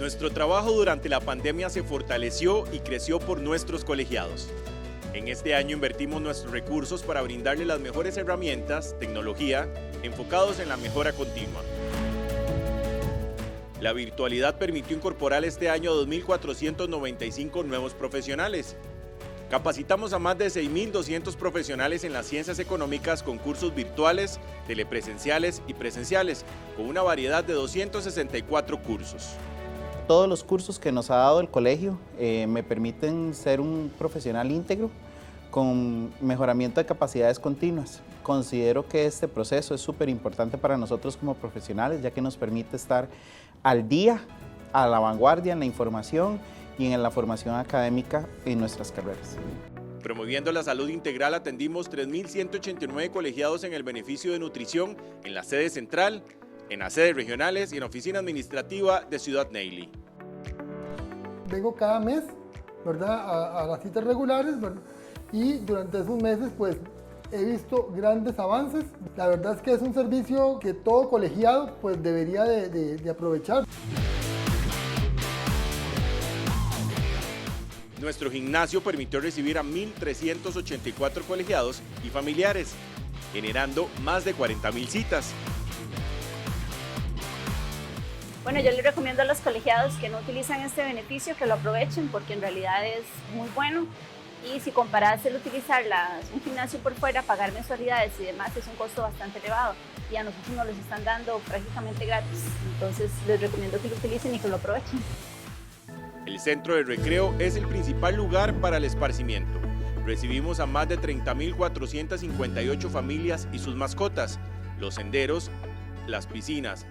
Nuestro trabajo durante la pandemia se fortaleció y creció por nuestros colegiados. En este año invertimos nuestros recursos para brindarle las mejores herramientas, tecnología, enfocados en la mejora continua. La virtualidad permitió incorporar este año a 2.495 nuevos profesionales. Capacitamos a más de 6.200 profesionales en las ciencias económicas con cursos virtuales, telepresenciales y presenciales, con una variedad de 264 cursos. Todos los cursos que nos ha dado el colegio me permiten ser un profesional íntegro con mejoramiento de capacidades continuas. Considero que este proceso es súper importante para nosotros como profesionales, ya que nos permite estar al día, a la vanguardia en la información y en la formación académica en nuestras carreras. Promoviendo la salud integral, atendimos 3.189 colegiados en el beneficio de nutrición en la sede central, en las sedes regionales y en la oficina administrativa de Ciudad Neily. Vengo cada mes, ¿verdad?, a las citas regulares, ¿verdad?, y durante esos meses pues he visto grandes avances. La verdad es que es un servicio que todo colegiado pues debería de aprovechar. Nuestro gimnasio permitió recibir a 1.384 colegiados y familiares, generando más de 40.000 citas. Bueno, yo les recomiendo a los colegiados que no utilizan este beneficio, que lo aprovechen porque en realidad es muy bueno. Y si comparas el utilizar un gimnasio por fuera, pagar mensualidades y demás, es un costo bastante elevado. Y a nosotros nos los están dando prácticamente gratis. Entonces les recomiendo que lo utilicen y que lo aprovechen. El centro de recreo es el principal lugar para el esparcimiento. Recibimos a más de 30.458 familias y sus mascotas. Los senderos, las piscinas,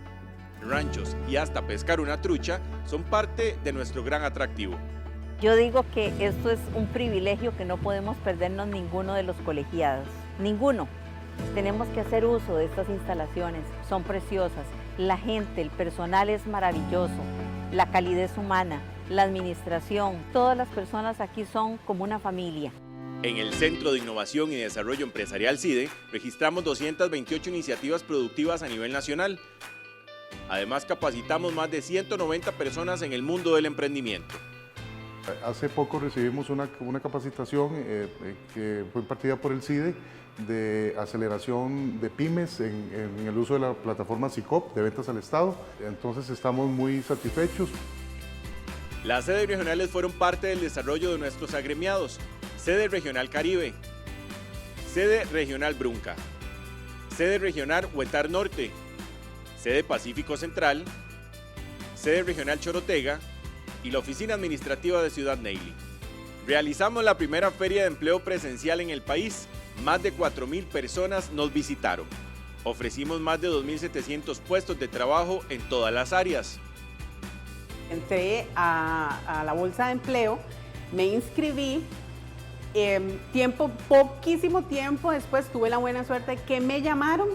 ranchos y hasta pescar una trucha son parte de nuestro gran atractivo. Yo digo que esto es un privilegio que no podemos perdernos ninguno de los colegiados, ninguno. Tenemos que hacer uso de estas instalaciones, son preciosas. La gente, el personal es maravilloso, la calidez humana, la administración, todas las personas aquí son como una familia. En el Centro de Innovación y Desarrollo Empresarial CIDE registramos 228 iniciativas productivas a nivel nacional. Además, capacitamos más de 190 personas en el mundo del emprendimiento. Hace poco recibimos una capacitación que fue impartida por el CIDE de aceleración de pymes en el uso de la plataforma SICOP de ventas al Estado. Entonces estamos muy satisfechos. Las sedes regionales fueron parte del desarrollo de nuestros agremiados. Sede Regional Caribe, Sede Regional Brunca, Sede Regional Huetar Norte, Sede Pacífico Central, Sede Regional Chorotega y la Oficina Administrativa de Ciudad Neily. Realizamos la primera feria de empleo presencial en el país. Más de 4.000 personas nos visitaron. Ofrecimos más de 2.700 puestos de trabajo en todas las áreas. Entré a la bolsa de empleo, me inscribí, poquísimo tiempo después tuve la buena suerte que me llamaron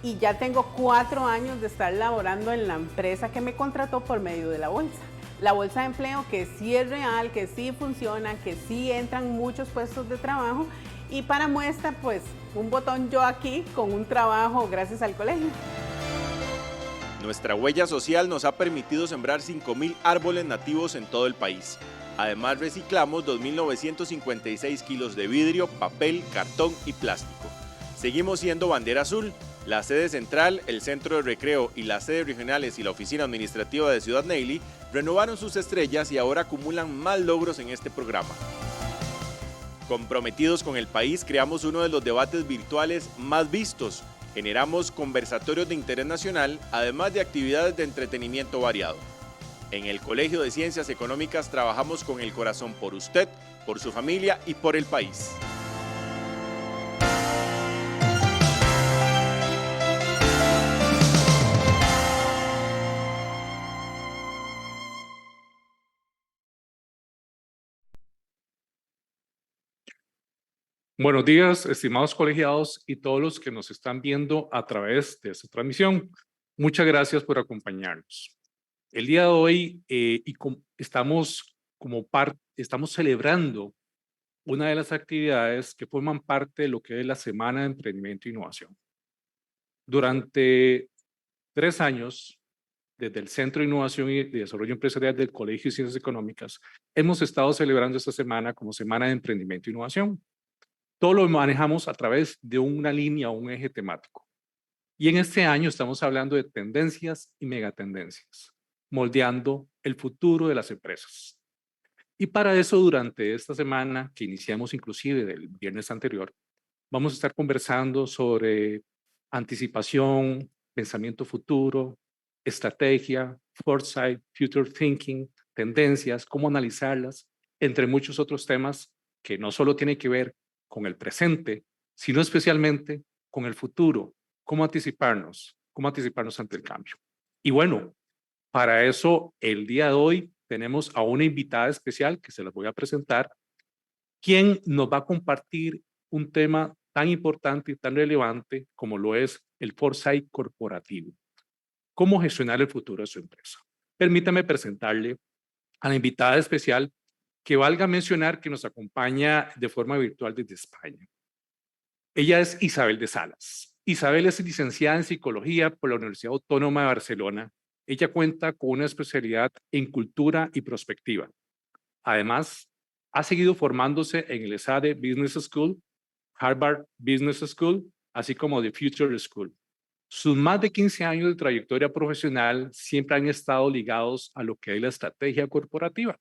y ya tengo 4 años de estar laborando en la empresa que me contrató por medio de la bolsa. La bolsa de empleo que sí es real, que sí funciona, que sí entran muchos puestos de trabajo y para muestra pues un botón yo aquí con un trabajo gracias al colegio. Nuestra huella social nos ha permitido sembrar 5.000 árboles nativos en todo el país. Además reciclamos 2.956 kilos de vidrio, papel, cartón y plástico. Seguimos siendo bandera azul. La sede central, el centro de recreo y las sedes regionales y la oficina administrativa de Ciudad Neily renovaron sus estrellas y ahora acumulan más logros en este programa. Comprometidos con el país, creamos uno de los debates virtuales más vistos. Generamos conversatorios de interés nacional, además de actividades de entretenimiento variado. En el Colegio de Ciencias Económicas trabajamos con el corazón por usted, por su familia y por el país. Buenos días, estimados colegiados y todos los que nos están viendo a través de esta transmisión. Muchas gracias por acompañarnos. El día de hoy estamos celebrando una de las actividades que forman parte de lo que es la Semana de Emprendimiento e Innovación. Durante 3 años desde el Centro de Innovación y Desarrollo Empresarial del Colegio de Ciencias Económicas, hemos estado celebrando esta semana como Semana de Emprendimiento e Innovación. Todo lo manejamos a través de una línea o un eje temático. Y en este año estamos hablando de tendencias y megatendencias, moldeando el futuro de las empresas. Y para eso, durante esta semana, que iniciamos inclusive del viernes anterior, vamos a estar conversando sobre anticipación, pensamiento futuro, estrategia, foresight, future thinking, tendencias, cómo analizarlas, entre muchos otros temas que no solo tienen que ver con el presente, sino especialmente con el futuro, cómo anticiparnos ante el cambio. Y bueno, para eso el día de hoy tenemos a una invitada especial que se las voy a presentar, quien nos va a compartir un tema tan importante y tan relevante como lo es el foresight corporativo. Cómo gestionar el futuro de su empresa. Permítame presentarle a la invitada especial que valga mencionar que nos acompaña de forma virtual desde España. Ella es Isabel de Salas. Isabel es licenciada en Psicología por la Universidad Autónoma de Barcelona. Ella cuenta con una especialidad en Cultura y Prospectiva. Además, ha seguido formándose en el ESADE Business School, Harvard Business School, así como The Future School. Sus más de 15 años de trayectoria profesional siempre han estado ligados a lo que es la estrategia corporativa.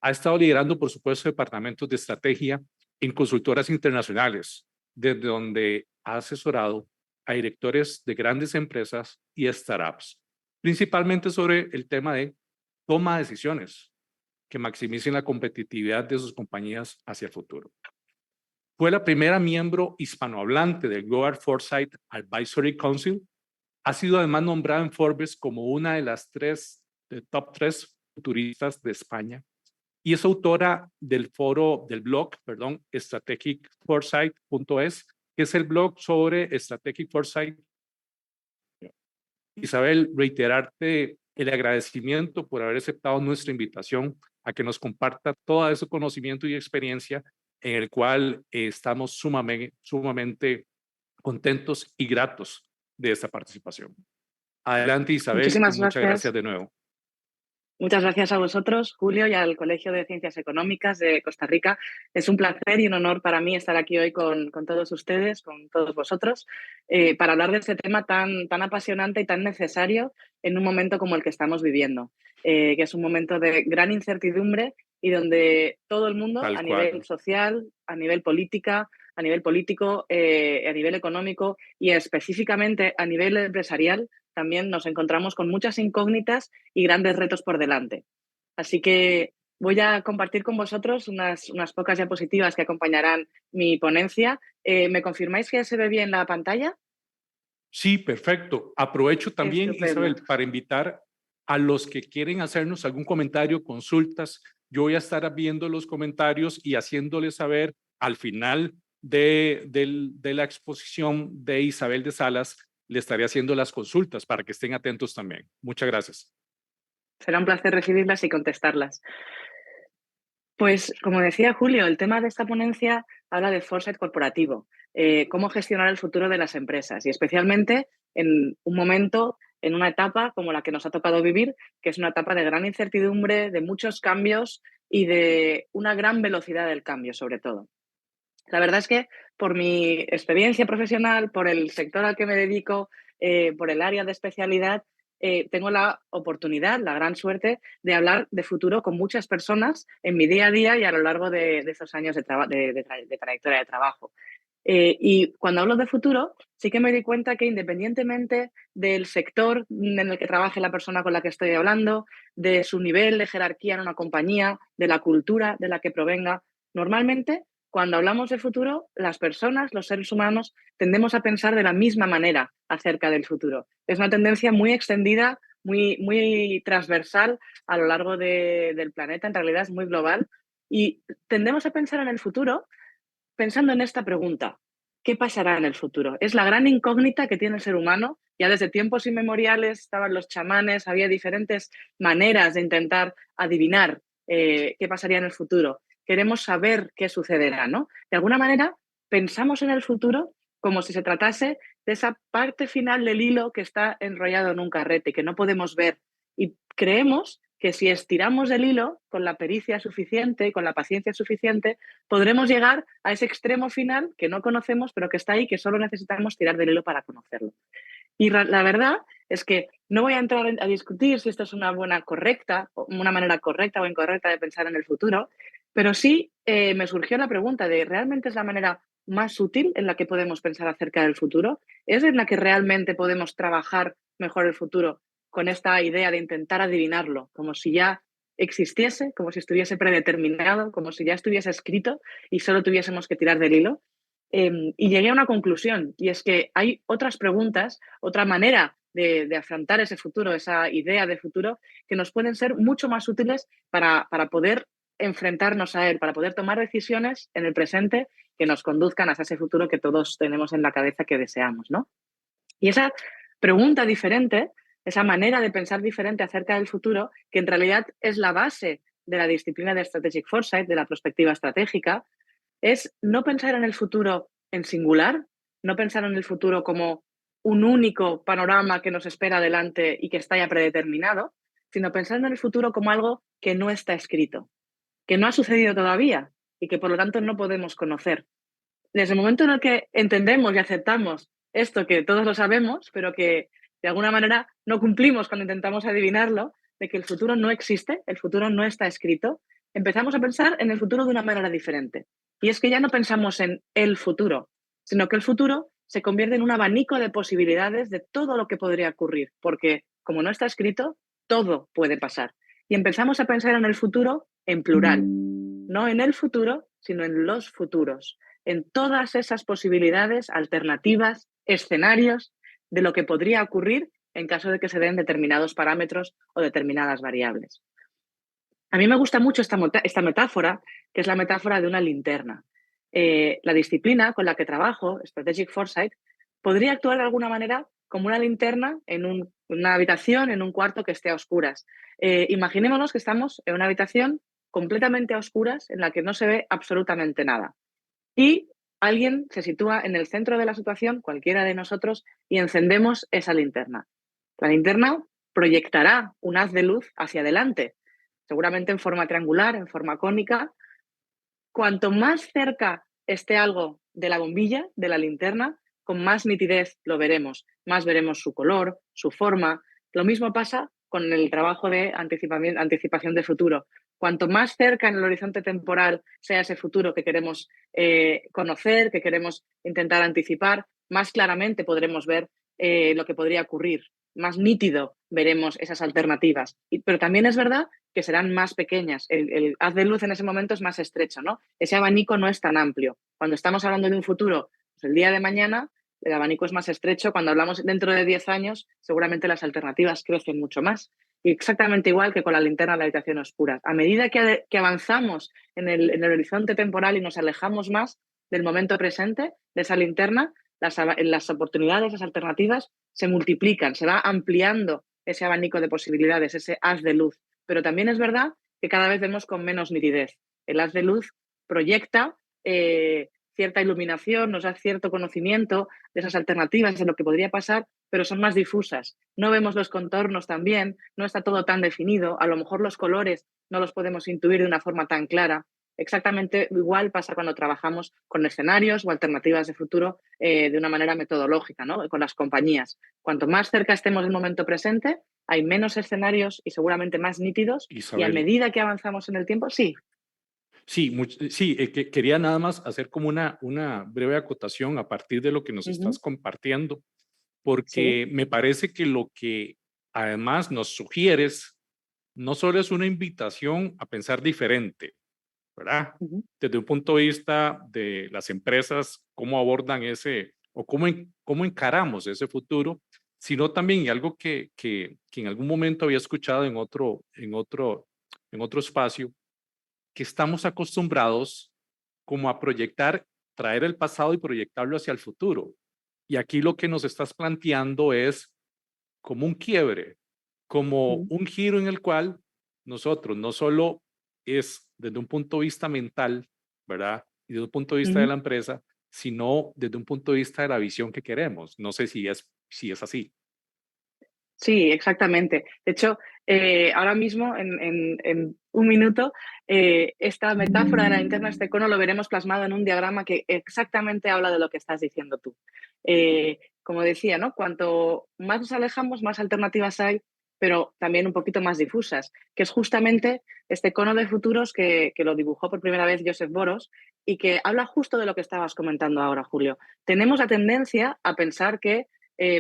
Ha estado liderando, por supuesto, departamentos de estrategia en consultoras internacionales, desde donde ha asesorado a directores de grandes empresas y startups, principalmente sobre el tema de toma de decisiones que maximicen la competitividad de sus compañías hacia el futuro. Fue la primera miembro hispanohablante del Global Foresight Advisory Council. Ha sido además nombrada en Forbes como una de las top 3 futuristas de España y es autora del blog, strategicforesight.es, que es el blog sobre Strategic Foresight. Isabel, reiterarte el agradecimiento por haber aceptado nuestra invitación a que nos comparta todo ese conocimiento y experiencia en el cual estamos sumamente contentos y gratos de esta participación. Adelante, Isabel, Muchísimas y muchas gracias. gracias de nuevo. Muchas gracias a vosotros, Julio, y al Colegio de Ciencias Económicas de Costa Rica. Es un placer y un honor para mí estar aquí hoy con todos ustedes, con todos vosotros, para hablar de este tema tan apasionante y tan necesario en un momento como el que estamos viviendo, que es un momento de gran incertidumbre y donde todo el mundo, a nivel social, a nivel político, a nivel económico y específicamente a nivel empresarial, también nos encontramos con muchas incógnitas y grandes retos por delante. Así que voy a compartir con vosotros unas pocas diapositivas que acompañarán mi ponencia. ¿Me confirmáis que se ve bien la pantalla? Sí, perfecto. Aprovecho también, Estupendo. Isabel, para invitar a los que quieren hacernos algún comentario, consultas. Yo voy a estar viendo los comentarios y haciéndoles saber al final de la exposición de Isabel de Salas, le estaré haciendo las consultas para que estén atentos también. Muchas gracias. Será un placer recibirlas y contestarlas. Pues, como decía Julio, el tema de esta ponencia habla de foresight corporativo, cómo gestionar el futuro de las empresas y especialmente en un momento, en una etapa como la que nos ha tocado vivir, que es una etapa de gran incertidumbre, de muchos cambios y de una gran velocidad del cambio, sobre todo. La verdad es que por mi experiencia profesional, por el sector al que me dedico, por el área de especialidad, tengo la oportunidad, la gran suerte de hablar de futuro con muchas personas en mi día a día y a lo largo de estos años de trayectoria de trabajo. Y cuando hablo de futuro, sí que me di cuenta que independientemente del sector en el que trabaje la persona con la que estoy hablando, de su nivel de jerarquía en una compañía, de la cultura de la que provenga, normalmente cuando hablamos de futuro, las personas, los seres humanos, tendemos a pensar de la misma manera acerca del futuro. Es una tendencia muy extendida, muy transversal a lo largo del planeta, en realidad es muy global. Y tendemos a pensar en el futuro pensando en esta pregunta: ¿qué pasará en el futuro? Es la gran incógnita que tiene el ser humano. Ya desde tiempos inmemoriales estaban los chamanes, había diferentes maneras de intentar adivinar qué pasaría en el futuro. Queremos saber qué sucederá, ¿no? De alguna manera, pensamos en el futuro como si se tratase de esa parte final del hilo que está enrollado en un carrete, que no podemos ver. Y creemos que si estiramos el hilo con la pericia suficiente, con la paciencia suficiente, podremos llegar a ese extremo final que no conocemos, pero que está ahí, que solo necesitamos tirar del hilo para conocerlo. Y la verdad es que no voy a entrar a discutir si esto es una manera correcta o incorrecta de pensar en el futuro, pero sí me surgió la pregunta de, ¿realmente es la manera más útil en la que podemos pensar acerca del futuro? ¿Es en la que realmente podemos trabajar mejor el futuro con esta idea de intentar adivinarlo, como si ya existiese, como si estuviese predeterminado, como si ya estuviese escrito y solo tuviésemos que tirar del hilo? Y llegué a una conclusión, y es que hay otras preguntas, otra manera de afrontar ese futuro, esa idea de futuro, que nos pueden ser mucho más útiles para poder enfrentarnos a él, para poder tomar decisiones en el presente que nos conduzcan hacia ese futuro que todos tenemos en la cabeza que deseamos, ¿no? Y esa pregunta diferente, esa manera de pensar diferente acerca del futuro, que en realidad es la base de la disciplina de Strategic Foresight, de la perspectiva estratégica, es no pensar en el futuro en singular, no pensar en el futuro como un único panorama que nos espera adelante y que está ya predeterminado, sino pensar en el futuro como algo que no está escrito, que no ha sucedido todavía y que por lo tanto no podemos conocer. Desde el momento en el que entendemos y aceptamos esto que todos lo sabemos, pero que de alguna manera no cumplimos cuando intentamos adivinarlo, de que el futuro no existe, el futuro no está escrito, empezamos a pensar en el futuro de una manera diferente. Y es que ya no pensamos en el futuro, sino que el futuro se convierte en un abanico de posibilidades de todo lo que podría ocurrir, porque como no está escrito, todo puede pasar. Y empezamos a pensar en el futuro en plural, no en el futuro, sino en los futuros, en todas esas posibilidades, alternativas, escenarios de lo que podría ocurrir en caso de que se den determinados parámetros o determinadas variables. A mí me gusta mucho esta metáfora, que es la metáfora de una linterna. La disciplina con la que trabajo, Strategic Foresight, podría actuar de alguna manera como una linterna en una habitación, en un cuarto que esté a oscuras. Imaginémonos que estamos en una habitación completamente a oscuras en la que no se ve absolutamente nada. Y alguien se sitúa en el centro de la situación, cualquiera de nosotros, y encendemos esa linterna. La linterna proyectará un haz de luz hacia adelante, seguramente en forma triangular, en forma cónica. Cuanto más cerca esté algo de la bombilla, de la linterna, con más nitidez lo veremos. Más veremos su color, su forma. Lo mismo pasa con el trabajo de anticipación de futuro. Cuanto más cerca en el horizonte temporal sea ese futuro que queremos conocer, que queremos intentar anticipar, más claramente podremos ver lo que podría ocurrir. Más nítido veremos esas alternativas. Pero también es verdad que serán más pequeñas. El haz de luz en ese momento es más estrecho, ¿no? Ese abanico no es tan amplio. Cuando estamos hablando de un futuro, pues el día de mañana, el abanico es más estrecho. Cuando hablamos dentro de 10 años, seguramente las alternativas crecen mucho más. Y exactamente igual que con la linterna de la habitación oscura. A medida que avanzamos en el horizonte temporal y nos alejamos más del momento presente, de esa linterna, las oportunidades, las alternativas se multiplican, se va ampliando ese abanico de posibilidades, ese haz de luz. Pero también es verdad que cada vez vemos con menos nitidez. El haz de luz proyecta cierta iluminación, nos da cierto conocimiento de esas alternativas, de lo que podría pasar, pero son más difusas. No vemos los contornos tan bien, no está todo tan definido, a lo mejor los colores no los podemos intuir de una forma tan clara. Exactamente igual pasa cuando trabajamos con escenarios o alternativas de futuro de una manera metodológica, ¿no? Con las compañías. Cuanto más cerca estemos del momento presente, hay menos escenarios y seguramente más nítidos. Isabel. Y a medida que avanzamos en el tiempo, sí. Sí, quería nada más hacer como una breve acotación a partir de lo que nos estás compartiendo, porque me parece que lo que además nos sugieres no solo es una invitación a pensar diferente, ¿verdad? Desde un punto de vista de las empresas, cómo abordan ese o cómo encaramos ese futuro, sino también y algo que en algún momento había escuchado en otro espacio, que estamos acostumbrados como a proyectar, traer el pasado y proyectarlo hacia el futuro. Y aquí lo que nos estás planteando es como un quiebre, como un giro en el cual nosotros no solo es desde un punto de vista mental, ¿verdad? Y desde un punto de vista de la empresa, sino desde un punto de vista de la visión que queremos. No sé si es así. Sí, exactamente. De hecho, ahora mismo, en un minuto, esta metáfora de la linterna, este cono, lo veremos plasmado en un diagrama que exactamente habla de lo que estás diciendo tú. Como decía, ¿no? Cuanto más nos alejamos, más alternativas hay, pero también un poquito más difusas, que es justamente este cono de futuros que lo dibujó por primera vez Joseph Boros y que habla justo de lo que estabas comentando ahora, Julio. Tenemos la tendencia a pensar que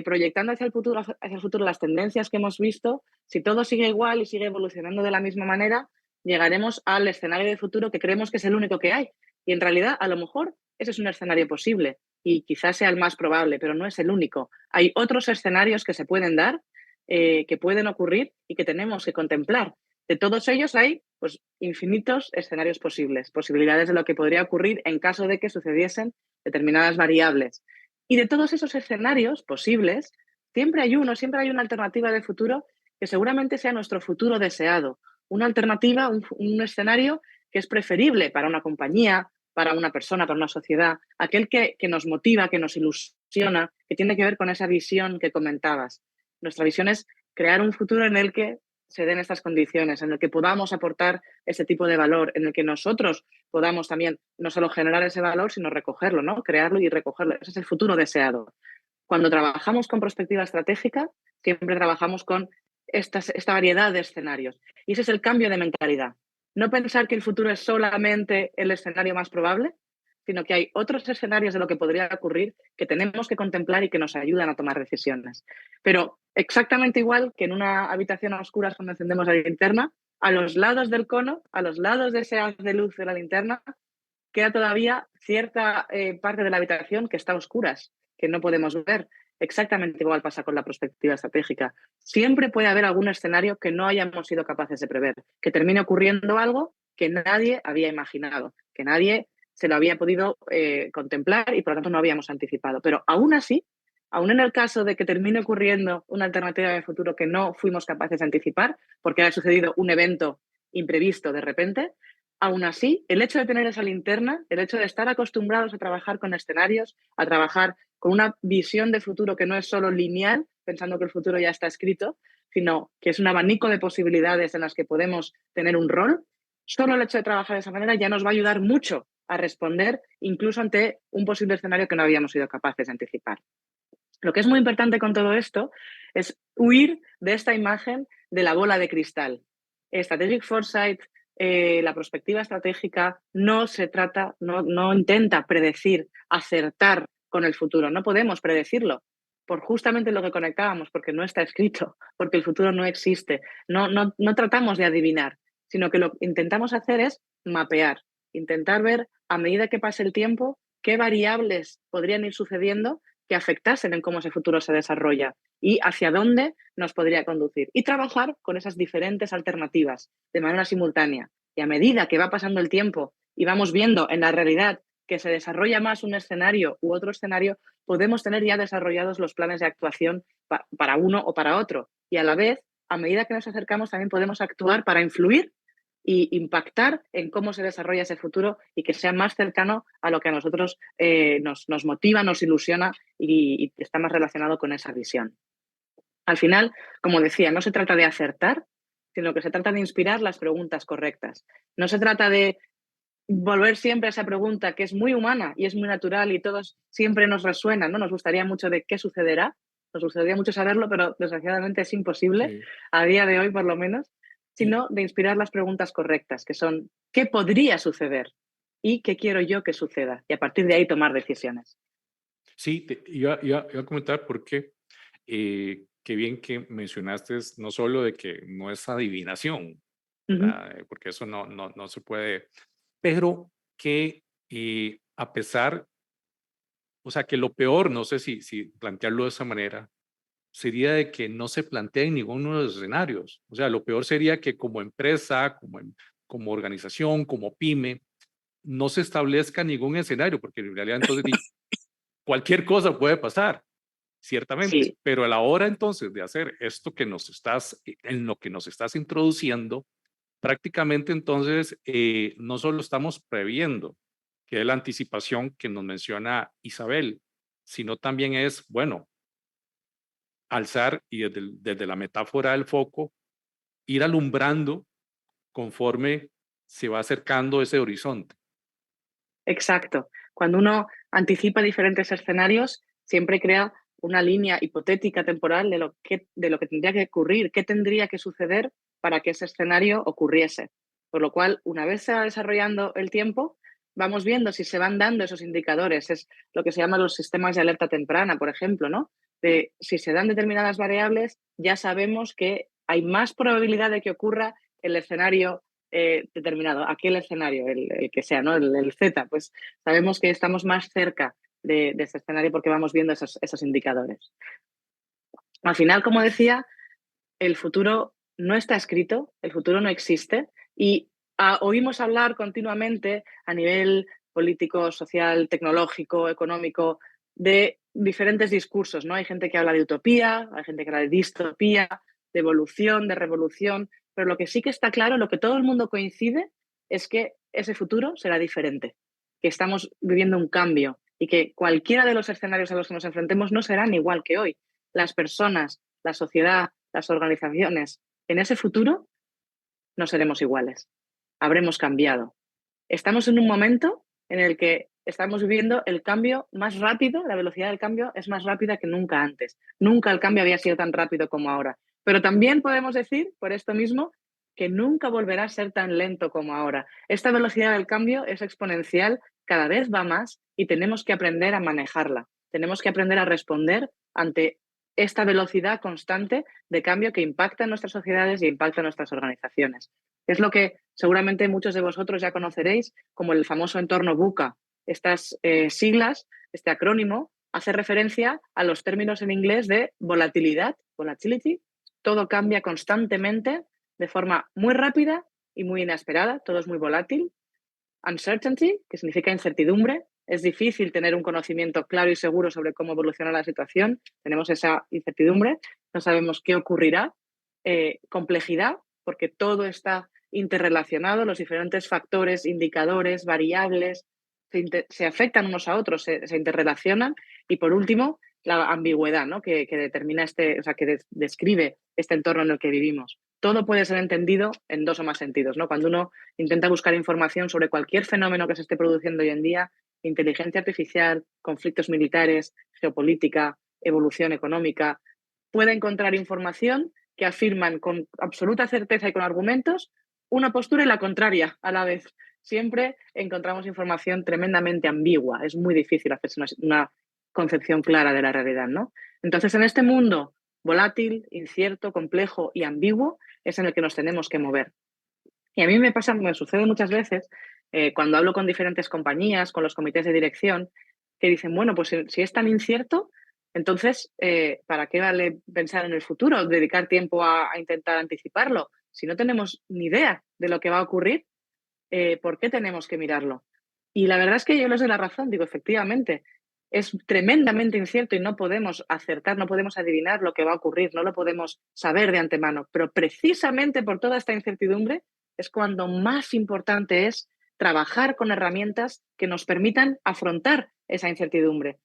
proyectando hacia el futuro las tendencias que hemos visto, si todo sigue igual y sigue evolucionando de la misma manera, llegaremos al escenario de futuro que creemos que es el único que hay. Y en realidad, a lo mejor, ese es un escenario posible y quizás sea el más probable, pero no es el único. Hay otros escenarios que se pueden dar, que pueden ocurrir y que tenemos que contemplar. De todos ellos hay pues, infinitos escenarios posibles, posibilidades de lo que podría ocurrir en caso de que sucediesen determinadas variables. Y de todos esos escenarios posibles, siempre hay una alternativa de futuro que seguramente sea nuestro futuro deseado. Una alternativa, un escenario que es preferible para una compañía, para una persona, para una sociedad, aquel que nos motiva, que nos ilusiona, que tiene que ver con esa visión que comentabas. Nuestra visión es crear un futuro en el que se den estas condiciones, en el que podamos aportar ese tipo de valor, en el que nosotros podamos también no solo generar ese valor, sino recogerlo, ¿no? Crearlo y recogerlo. Ese es el futuro deseado. Cuando trabajamos con perspectiva estratégica, siempre trabajamos con esta variedad de escenarios. Y ese es el cambio de mentalidad. No pensar que el futuro es solamente el escenario más probable, sino que hay otros escenarios de lo que podría ocurrir que tenemos que contemplar y que nos ayudan a tomar decisiones. Pero exactamente igual que en una habitación a oscuras cuando encendemos la linterna, a los lados del cono, a los lados de ese haz de luz de la linterna, queda todavía cierta parte de la habitación que está a oscuras, que no podemos ver. Exactamente igual pasa con la perspectiva estratégica. Siempre puede haber algún escenario que no hayamos sido capaces de prever, que termine ocurriendo algo que nadie había imaginado, que nadie se lo había podido contemplar y por lo tanto no habíamos anticipado. Pero aún así, aún en el caso de que termine ocurriendo una alternativa de futuro que no fuimos capaces de anticipar, porque haya sucedido un evento imprevisto de repente, aún así, el hecho de tener esa linterna, el hecho de estar acostumbrados a trabajar con escenarios, a trabajar con una visión de futuro que no es solo lineal, pensando que el futuro ya está escrito, sino que es un abanico de posibilidades en las que podemos tener un rol, solo el hecho de trabajar de esa manera ya nos va a ayudar mucho a responder incluso ante un posible escenario que no habíamos sido capaces de anticipar. Lo que es muy importante con todo esto es huir de esta imagen de la bola de cristal. Strategic Foresight, la perspectiva estratégica no intenta predecir, acertar con el futuro. No podemos predecirlo por justamente lo que conectábamos, porque no está escrito, porque el futuro no existe. No tratamos de adivinar, sino que lo que intentamos hacer es mapear, intentar ver a medida que pase el tiempo qué variables podrían ir sucediendo que afectasen en cómo ese futuro se desarrolla y hacia dónde nos podría conducir. Y trabajar con esas diferentes alternativas de manera simultánea. Y a medida que va pasando el tiempo y vamos viendo en la realidad que se desarrolla más un escenario u otro escenario, podemos tener ya desarrollados los planes de actuación para uno o para otro. Y a la vez, a medida que nos acercamos, también podemos actuar para influir y impactar en cómo se desarrolla ese futuro y que sea más cercano a lo que a nosotros nos motiva, nos ilusiona y está más relacionado con esa visión. Al final, como decía, no se trata de acertar, sino que se trata de inspirar las preguntas correctas. No se trata de volver siempre a esa pregunta que es muy humana y es muy natural y todos siempre nos resuena, ¿no? Nos gustaría mucho de qué sucederá, nos gustaría mucho saberlo, pero desgraciadamente es imposible, Sí. a día de hoy por lo menos, sino de inspirar las preguntas correctas, que son ¿qué podría suceder? ¿Y qué quiero yo que suceda? Y a partir de ahí tomar decisiones. Sí, iba a comentar porque qué bien que mencionaste no solo de que no es adivinación, Ujú. ¿verdad? Porque eso no se puede, pero que a pesar, o sea, que lo peor, no sé si plantearlo de esa manera, sería de que no se planteen ninguno de los escenarios. O sea, lo peor sería que como empresa, como organización, como pyme, no se establezca ningún escenario, porque en realidad entonces cualquier cosa puede pasar, ciertamente, Sí, pero a la hora entonces de hacer esto que en lo que nos estás introduciendo, prácticamente entonces no solo estamos previendo, que es la anticipación que nos menciona Isabel, sino también es, bueno, alzar y desde la metáfora del foco, ir alumbrando conforme se va acercando ese horizonte. Exacto. Cuando uno anticipa diferentes escenarios, siempre crea una línea hipotética temporal de lo que tendría que ocurrir, qué tendría que suceder para que ese escenario ocurriese. Por lo cual, una vez se va desarrollando el tiempo, vamos viendo si se van dando esos indicadores. Es lo que se llaman los sistemas de alerta temprana, por ejemplo, ¿no? De si se dan determinadas variables, ya sabemos que hay más probabilidad de que ocurra el escenario determinado, aquel escenario, el que sea, ¿no? El Z, pues sabemos que estamos más cerca de ese escenario porque vamos viendo esos indicadores. Al final, como decía, el futuro no está escrito, el futuro no existe y oímos hablar continuamente a nivel político, social, tecnológico, económico, de diferentes discursos, ¿no? Hay gente que habla de utopía, hay gente que habla de distopía, de evolución, de revolución, pero lo que sí que está claro, lo que todo el mundo coincide, es que ese futuro será diferente, que estamos viviendo un cambio y que cualquiera de los escenarios a los que nos enfrentemos no serán igual que hoy. Las personas, la sociedad, las organizaciones, en ese futuro no seremos iguales, habremos cambiado. Estamos en un momento en el que estamos viviendo el cambio más rápido, la velocidad del cambio es más rápida que nunca antes. Nunca el cambio había sido tan rápido como ahora. Pero también podemos decir, por esto mismo, que nunca volverá a ser tan lento como ahora. Esta velocidad del cambio es exponencial, cada vez va más y tenemos que aprender a manejarla. Tenemos que aprender a responder ante esta velocidad constante de cambio que impacta en nuestras sociedades y impacta en nuestras organizaciones. Es lo que seguramente muchos de vosotros ya conoceréis como el famoso entorno VUCA. Estas siglas, este acrónimo, hace referencia a los términos en inglés de volatilidad, volatility. Todo cambia constantemente de forma muy rápida y muy inesperada, todo es muy volátil. Uncertainty, que significa incertidumbre. Es difícil tener un conocimiento claro y seguro sobre cómo evoluciona la situación. Tenemos esa incertidumbre, no sabemos qué ocurrirá. Complejidad, porque todo está interrelacionado, los diferentes factores, indicadores, variables, se afectan unos a otros, se interrelacionan. Y por último, la ambigüedad, ¿no? que determina que describe este entorno en el que vivimos. Todo puede ser entendido en dos o más sentidos, ¿no? Cuando uno intenta buscar información sobre cualquier fenómeno que se esté produciendo hoy en día, inteligencia artificial, conflictos militares, geopolítica, evolución económica, puede encontrar información que afirman con absoluta certeza y con argumentos una postura y la contraria a la vez. Siempre encontramos información tremendamente ambigua. Es muy difícil hacerse una concepción clara de la realidad, ¿no? Entonces, en este mundo volátil, incierto, complejo y ambiguo, es en el que nos tenemos que mover. Y a mí me sucede muchas veces cuando hablo con diferentes compañías, con los comités de dirección, que dicen, bueno, pues si es tan incierto, entonces, ¿para qué vale pensar en el futuro? Dedicar tiempo a intentar anticiparlo. Si no tenemos ni idea de lo que va a ocurrir, ¿por qué tenemos que mirarlo? Y la verdad es que yo les doy la razón, digo, efectivamente, es tremendamente incierto y no podemos acertar, no podemos adivinar lo que va a ocurrir, no lo podemos saber de antemano, pero precisamente por toda esta incertidumbre es cuando más importante es trabajar con herramientas que nos permitan afrontar esa incertidumbre.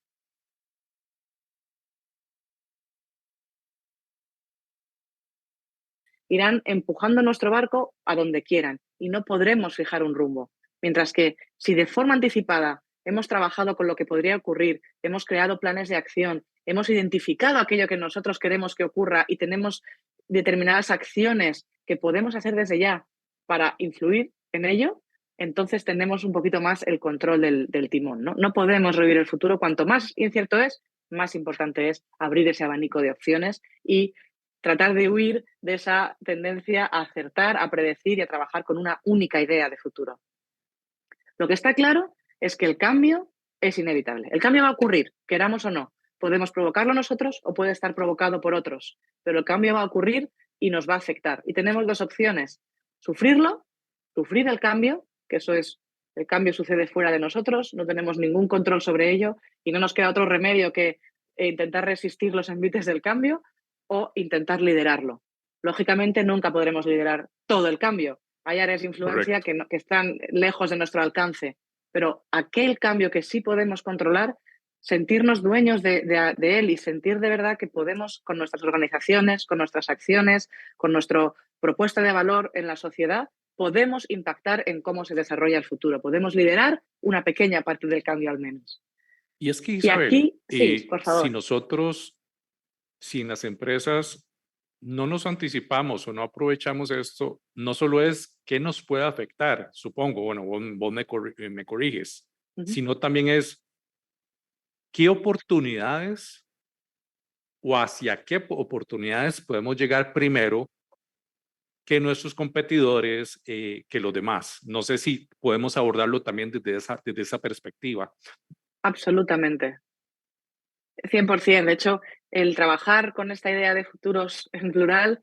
Irán empujando nuestro barco a donde quieran y no podremos fijar un rumbo. Mientras que si de forma anticipada hemos trabajado con lo que podría ocurrir, hemos creado planes de acción, hemos identificado aquello que nosotros queremos que ocurra y tenemos determinadas acciones que podemos hacer desde ya para influir en ello, entonces tenemos un poquito más el control del timón, ¿no? No podemos revivir el futuro. Cuanto más incierto es, más importante es abrir ese abanico de opciones y tratar de huir de esa tendencia a acertar, a predecir y a trabajar con una única idea de futuro. Lo que está claro es que el cambio es inevitable. El cambio va a ocurrir, queramos o no. Podemos provocarlo nosotros o puede estar provocado por otros, pero el cambio va a ocurrir y nos va a afectar. Y tenemos dos opciones: sufrirlo, sufrir el cambio, que eso es, el cambio sucede fuera de nosotros, no tenemos ningún control sobre ello y no nos queda otro remedio que intentar resistir los envites del cambio, o intentar liderarlo. Lógicamente, nunca podremos liderar todo el cambio. Hay áreas de influencia que están lejos de nuestro alcance, pero aquel cambio que sí podemos controlar, sentirnos dueños de él y sentir de verdad que podemos, con nuestras organizaciones, con nuestras acciones, con nuestra propuesta de valor en la sociedad, podemos impactar en cómo se desarrolla el futuro. Podemos liderar una pequeña parte del cambio al menos. Y es que, Y Isabel, aquí, sí, por si favor. nosotros, si en las empresas no nos anticipamos o no aprovechamos esto, no solo es qué nos puede afectar, supongo, bueno, vos me corriges, sino también es qué oportunidades o hacia qué oportunidades podemos llegar primero que nuestros competidores, que los demás. No sé si podemos abordarlo también desde esa perspectiva. Absolutamente. 100%. De hecho, el trabajar con esta idea de futuros en plural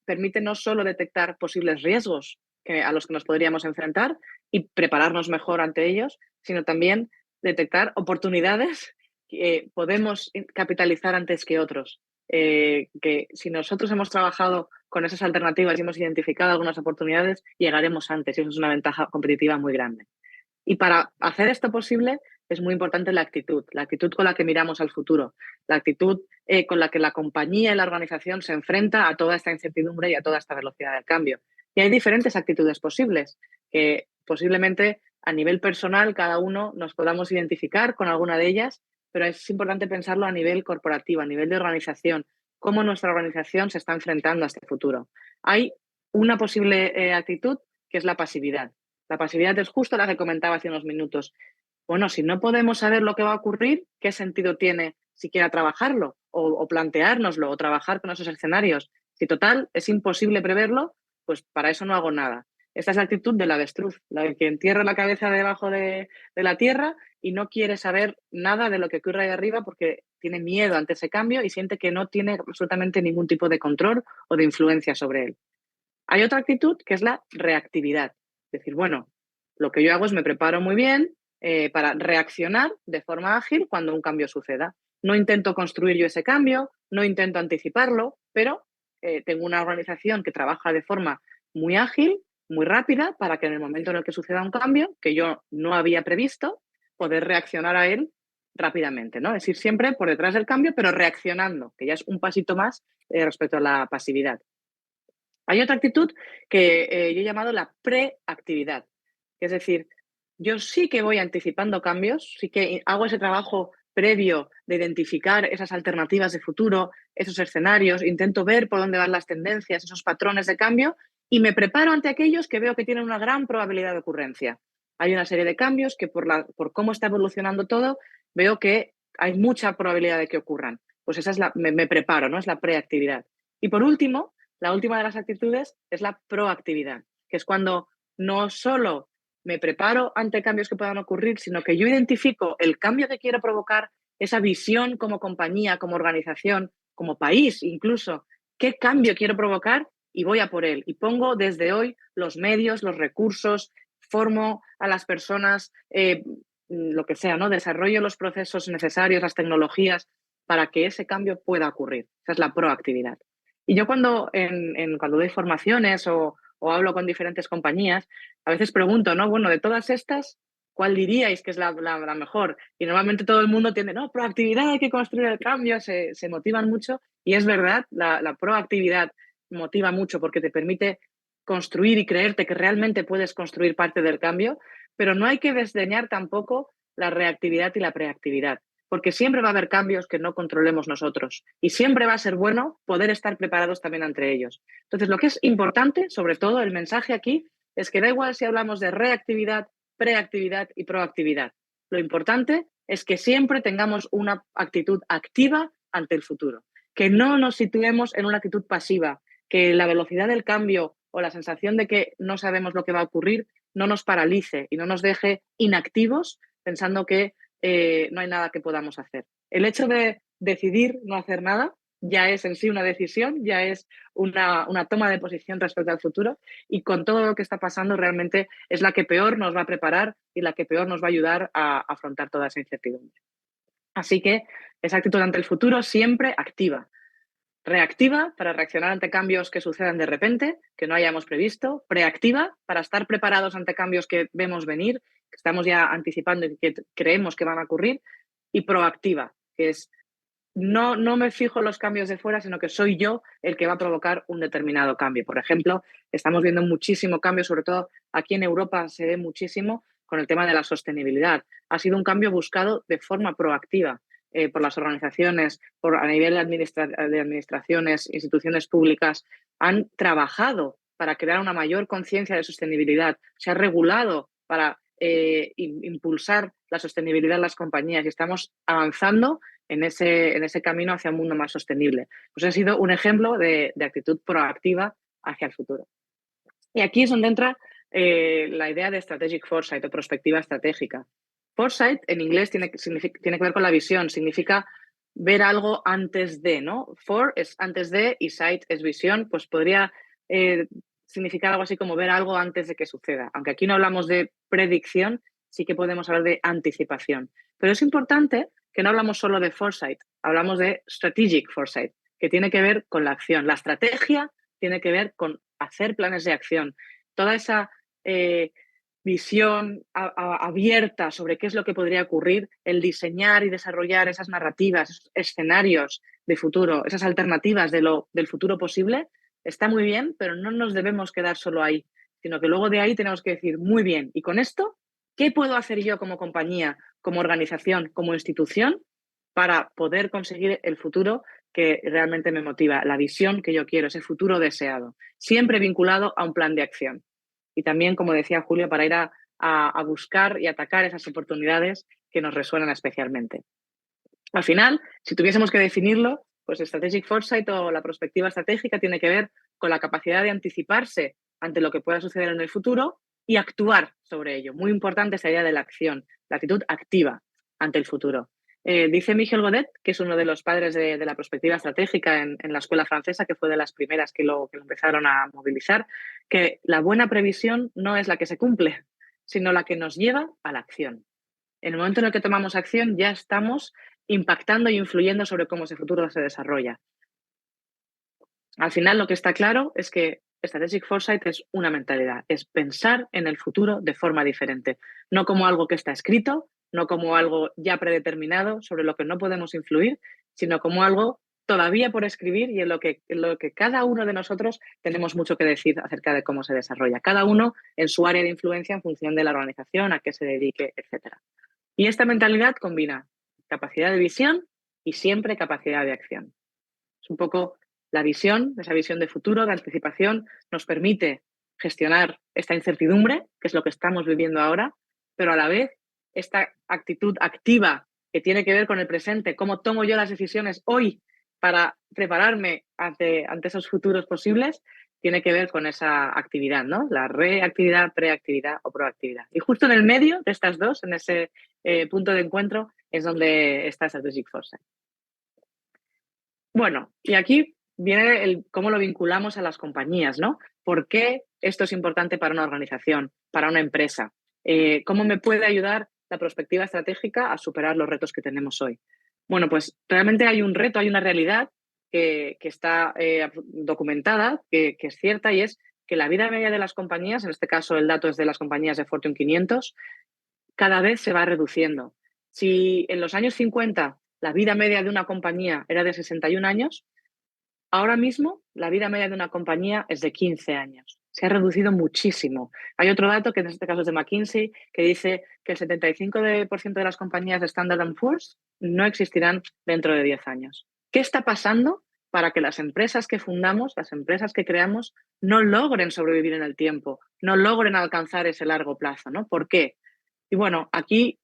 permite no solo detectar posibles riesgos a los que nos podríamos enfrentar y prepararnos mejor ante ellos, sino también detectar oportunidades que podemos capitalizar antes que otros. Que si nosotros hemos trabajado con esas alternativas y hemos identificado algunas oportunidades, llegaremos antes y eso es una ventaja competitiva muy grande. Y para hacer esto posible es muy importante la actitud con la que miramos al futuro, la actitud con la que la compañía y la organización se enfrenta a toda esta incertidumbre y a toda esta velocidad del cambio. Y hay diferentes actitudes posibles, que posiblemente a nivel personal cada uno nos podamos identificar con alguna de ellas, pero es importante pensarlo a nivel corporativo, a nivel de organización, cómo nuestra organización se está enfrentando a este futuro. Hay una posible actitud que es la pasividad. La pasividad es justo la que comentaba hace unos minutos. Bueno, si no podemos saber lo que va a ocurrir, ¿qué sentido tiene siquiera trabajarlo o planteárnoslo o trabajar con esos escenarios? Si total es imposible preverlo, pues para eso no hago nada. Esta es la actitud del avestruz, la que entierra la cabeza debajo de la tierra y no quiere saber nada de lo que ocurre ahí arriba porque tiene miedo ante ese cambio y siente que no tiene absolutamente ningún tipo de control o de influencia sobre él. Hay otra actitud que es la reactividad. Es decir, bueno, lo que yo hago es me preparo muy bien para reaccionar de forma ágil cuando un cambio suceda. No intento construir yo ese cambio, no intento anticiparlo, pero tengo una organización que trabaja de forma muy ágil, muy rápida, para que en el momento en el que suceda un cambio que yo no había previsto, poder reaccionar a él rápidamente, ¿no? Es ir siempre por detrás del cambio, pero reaccionando, que ya es un pasito más respecto a la pasividad. Hay otra actitud que yo he llamado la preactividad, es decir, yo sí que voy anticipando cambios, sí que hago ese trabajo previo de identificar esas alternativas de futuro, esos escenarios, intento ver por dónde van las tendencias, esos patrones de cambio y me preparo ante aquellos que veo que tienen una gran probabilidad de ocurrencia. Hay una serie de cambios que por cómo está evolucionando todo, veo que hay mucha probabilidad de que ocurran. Pues esa es me preparo, ¿no? Es la preactividad. Y por último, la última de las actitudes es la proactividad, que es cuando no solo me preparo ante cambios que puedan ocurrir, sino que yo identifico el cambio que quiero provocar, esa visión como compañía, como organización, como país incluso, qué cambio quiero provocar y voy a por él. Y pongo desde hoy los medios, los recursos, formo a las personas, lo que sea, ¿no? Desarrollo los procesos necesarios, las tecnologías para que ese cambio pueda ocurrir. Esa es la proactividad. Y yo cuando doy formaciones o hablo con diferentes compañías, a veces pregunto, ¿no? Bueno, de todas estas, ¿cuál diríais que es la mejor? Y normalmente todo el mundo tiende, no, proactividad, hay que construir el cambio, se motivan mucho. Y es verdad, la proactividad motiva mucho porque te permite construir y creerte que realmente puedes construir parte del cambio, pero no hay que desdeñar tampoco la reactividad y la preactividad, porque siempre va a haber cambios que no controlemos nosotros y siempre va a ser bueno poder estar preparados también ante ellos. Entonces, lo que es importante, sobre todo el mensaje aquí, es que da igual si hablamos de reactividad, preactividad y proactividad. Lo importante es que siempre tengamos una actitud activa ante el futuro, que no nos situemos en una actitud pasiva, que la velocidad del cambio o la sensación de que no sabemos lo que va a ocurrir no nos paralice y no nos deje inactivos pensando que no hay nada que podamos hacer. El hecho de decidir no hacer nada ya es en sí una decisión, ya es una toma de posición respecto al futuro y con todo lo que está pasando realmente es la que peor nos va a preparar y la que peor nos va a ayudar a afrontar toda esa incertidumbre. Así que esa actitud ante el futuro siempre activa. Reactiva para reaccionar ante cambios que sucedan de repente, que no hayamos previsto. Preactiva para estar preparados ante cambios que vemos venir, que estamos ya anticipando y que creemos que van a ocurrir. Y proactiva, que es no me fijo en los cambios de fuera, sino que soy yo el que va a provocar un determinado cambio. Por ejemplo, estamos viendo muchísimo cambio, sobre todo aquí en Europa se ve muchísimo con el tema de la sostenibilidad. Ha sido un cambio buscado de forma proactiva por las organizaciones, a nivel de administraciones, instituciones públicas, han trabajado para crear una mayor conciencia de sostenibilidad, se ha regulado para impulsar la sostenibilidad en las compañías y estamos avanzando en ese camino hacia un mundo más sostenible. Pues ha sido un ejemplo de actitud proactiva hacia el futuro. Y aquí es donde entra la idea de strategic foresight o perspectiva estratégica. Foresight en inglés tiene que ver con la visión, significa ver algo antes de, ¿no? For es antes de y sight es visión, pues podría significar algo así como ver algo antes de que suceda. Aunque aquí no hablamos de predicción, sí que podemos hablar de anticipación. Pero es importante que no hablamos solo de foresight, hablamos de strategic foresight, que tiene que ver con la acción. La estrategia tiene que ver con hacer planes de acción. Toda esa visión abierta sobre qué es lo que podría ocurrir, el diseñar y desarrollar esas narrativas, esos escenarios de futuro, esas alternativas del futuro posible, está muy bien, pero no nos debemos quedar solo ahí, sino que luego de ahí tenemos que decir, muy bien, ¿y con esto qué puedo hacer yo como compañía, como organización, como institución para poder conseguir el futuro que realmente me motiva, la visión que yo quiero, ese futuro deseado, siempre vinculado a un plan de acción? Y también, como decía Julio, para ir a buscar y atacar esas oportunidades que nos resuenan especialmente. Al final, si tuviésemos que definirlo, pues Strategic Foresight o la perspectiva estratégica tiene que ver con la capacidad de anticiparse ante lo que pueda suceder en el futuro y actuar sobre ello. Muy importante esa idea de la acción, la actitud activa ante el futuro. Dice Michel Godet, que es uno de los padres de la perspectiva estratégica en la escuela francesa, que fue de las primeras que lo empezaron a movilizar, que la buena previsión no es la que se cumple, sino la que nos lleva a la acción. En el momento en el que tomamos acción ya estamos impactando y influyendo sobre cómo ese futuro se desarrolla. Al final lo que está claro es que Strategic Foresight es una mentalidad, es pensar en el futuro de forma diferente, no como algo que está escrito, no como algo ya predeterminado sobre lo que no podemos influir, sino como algo todavía por escribir y en lo que cada uno de nosotros tenemos mucho que decir acerca de cómo se desarrolla, cada uno en su área de influencia en función de la organización, a qué se dedique, etc. Y esta mentalidad combina capacidad de visión y siempre capacidad de acción. Es un poco la visión, esa visión de futuro, de anticipación, nos permite gestionar esta incertidumbre, que es lo que estamos viviendo ahora, pero a la vez esta actitud activa que tiene que ver con el presente, cómo tomo yo las decisiones hoy para prepararme ante esos futuros posibles, tiene que ver con esa actividad, ¿no? La reactividad, preactividad o proactividad. Y justo en el medio de estas dos, en ese punto de encuentro, es donde está Strategic Foresight. Bueno, y aquí viene cómo lo vinculamos a las compañías, ¿no? ¿Por qué esto es importante para una organización, para una empresa? ¿Cómo me puede ayudar la perspectiva estratégica a superar los retos que tenemos hoy? Bueno, pues realmente hay un reto, hay una realidad que está documentada, que es cierta, y es que la vida media de las compañías, en este caso el dato es de las compañías de Fortune 500, cada vez se va reduciendo. Si en los años 50 la vida media de una compañía era de 61 años, ahora mismo la vida media de una compañía es de 15 años. Se ha reducido muchísimo. Hay otro dato, que en este caso es de McKinsey, que dice que el 75% de las compañías de Standard & Poor's no existirán dentro de 10 años. ¿Qué está pasando para que las empresas que fundamos, las empresas que creamos, no logren sobrevivir en el tiempo, no logren alcanzar ese largo plazo, ¿no? ¿Por qué? Y bueno, aquí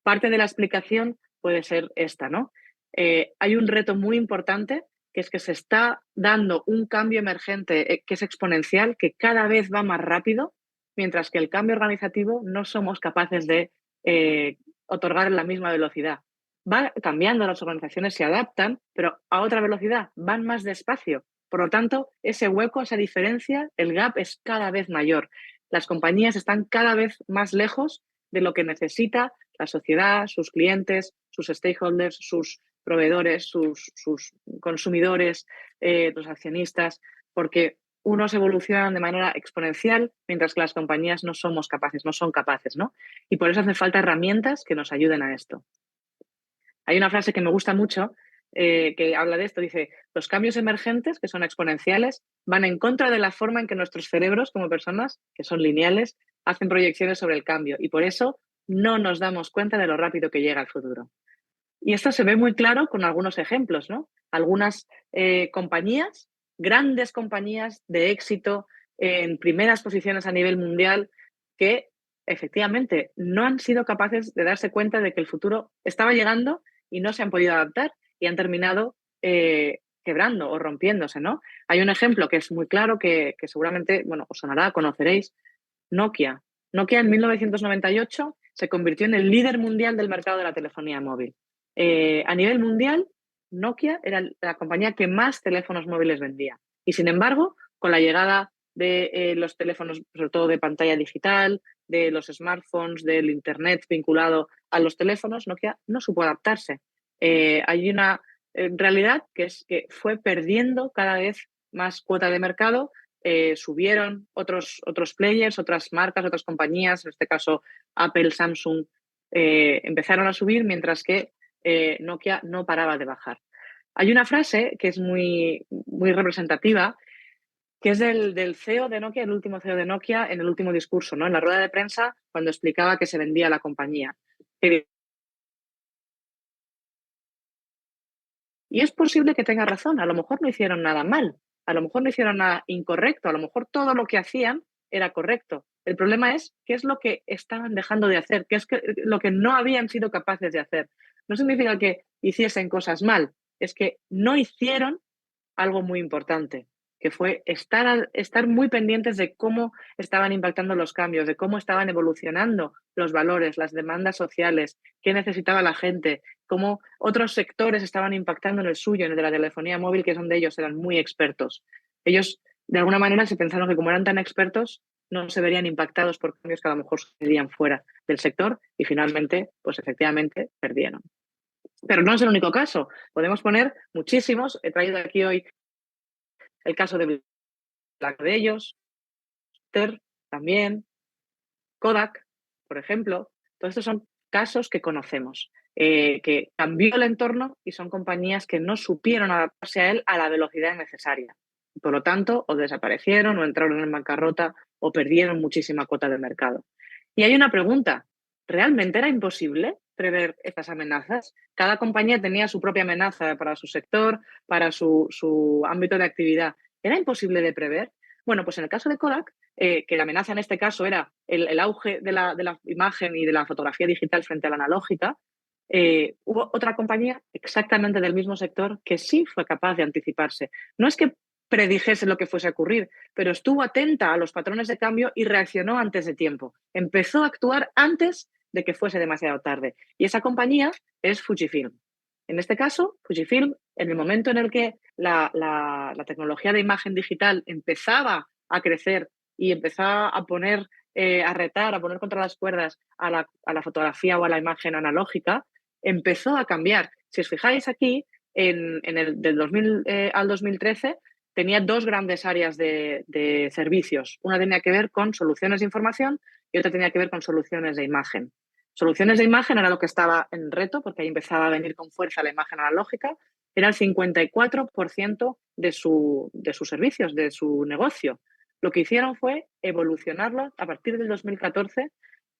parte de la explicación puede ser esta, ¿no? Hay un reto muy importante, que es que se está dando un cambio emergente que es exponencial, que cada vez va más rápido, mientras que el cambio organizativo no somos capaces de otorgar en la misma velocidad. Va cambiando, las organizaciones se adaptan, pero a otra velocidad, van más despacio. Por lo tanto, ese hueco, esa diferencia, el gap es cada vez mayor. Las compañías están cada vez más lejos de lo que necesita la sociedad, sus clientes, sus stakeholders, sus proveedores, sus consumidores, los accionistas, porque unos evolucionan de manera exponencial, mientras que las compañías no son capaces, ¿no? Y por eso hace falta herramientas que nos ayuden a esto. Hay una frase que me gusta mucho que habla de esto, dice, los cambios emergentes, que son exponenciales, van en contra de la forma en que nuestros cerebros como personas, que son lineales, hacen proyecciones sobre el cambio y por eso no nos damos cuenta de lo rápido que llega el futuro. Y esto se ve muy claro con algunos ejemplos, ¿no? Algunas compañías, grandes compañías de éxito en primeras posiciones a nivel mundial que efectivamente no han sido capaces de darse cuenta de que el futuro estaba llegando y no se han podido adaptar y han terminado quebrando o rompiéndose, ¿no? Hay un ejemplo que es muy claro que seguramente, bueno, os sonará, conoceréis, Nokia. Nokia en 1998 se convirtió en el líder mundial del mercado de la telefonía móvil. A nivel mundial, Nokia era la compañía que más teléfonos móviles vendía. Y sin embargo, con la llegada de los teléfonos, sobre todo de pantalla digital, de los smartphones, del Internet vinculado a los teléfonos, Nokia no supo adaptarse. Hay una realidad que es que fue perdiendo cada vez más cuota de mercado. Subieron otros players, otras marcas, otras compañías, en este caso Apple, Samsung, empezaron a subir, mientras que Nokia no paraba de bajar. Hay una frase que es muy, muy representativa, que es del CEO de Nokia, el último CEO de Nokia, en el último discurso, ¿no? En la rueda de prensa, cuando explicaba que se vendía la compañía. Y es posible que tenga razón, a lo mejor no hicieron nada mal, a lo mejor no hicieron nada incorrecto, a lo mejor todo lo que hacían era correcto. El problema es qué es lo que estaban dejando de hacer, qué es lo que no habían sido capaces de hacer. No significa que hiciesen cosas mal, es que no hicieron algo muy importante, que fue estar muy pendientes de cómo estaban impactando los cambios, de cómo estaban evolucionando los valores, las demandas sociales, qué necesitaba la gente, cómo otros sectores estaban impactando en el suyo, en el de la telefonía móvil, que es donde ellos eran muy expertos. Ellos, de alguna manera, se pensaron que como eran tan expertos, no se verían impactados por cambios que a lo mejor sucedían fuera del sector y finalmente, pues efectivamente, perdieron. Pero no es el único caso. Podemos poner muchísimos. He traído aquí hoy el caso de Black de ellos, TER también, Kodak, por ejemplo. Todos estos son casos que conocemos, que cambió el entorno y son compañías que no supieron adaptarse a él a la velocidad necesaria. Por lo tanto, o desaparecieron, o entraron en bancarrota, o perdieron muchísima cuota de mercado. Y hay una pregunta, ¿realmente era imposible prever estas amenazas? Cada compañía tenía su propia amenaza para su sector, para su ámbito de actividad. ¿Era imposible de prever? Bueno, pues en el caso de Kodak, que la amenaza en este caso era el auge de la imagen y de la fotografía digital frente a la analógica, hubo otra compañía exactamente del mismo sector que sí fue capaz de anticiparse. No es que predijese lo que fuese a ocurrir, pero estuvo atenta a los patrones de cambio y reaccionó antes de tiempo. Empezó a actuar antes de que fuese demasiado tarde. Y esa compañía es Fujifilm. En este caso, Fujifilm, en el momento en el que la tecnología de imagen digital empezaba a crecer y empezaba a poner, a retar, a poner contra las cuerdas a la fotografía o a la imagen analógica, empezó a cambiar. Si os fijáis aquí, del 2000 al 2013, tenía dos grandes áreas de servicios. Una tenía que ver con soluciones de información y otra tenía que ver con soluciones de imagen. Soluciones de imagen era lo que estaba en reto, porque ahí empezaba a venir con fuerza la imagen analógica. Era el 54% de sus servicios, de su negocio. Lo que hicieron fue evolucionarlo a partir del 2014,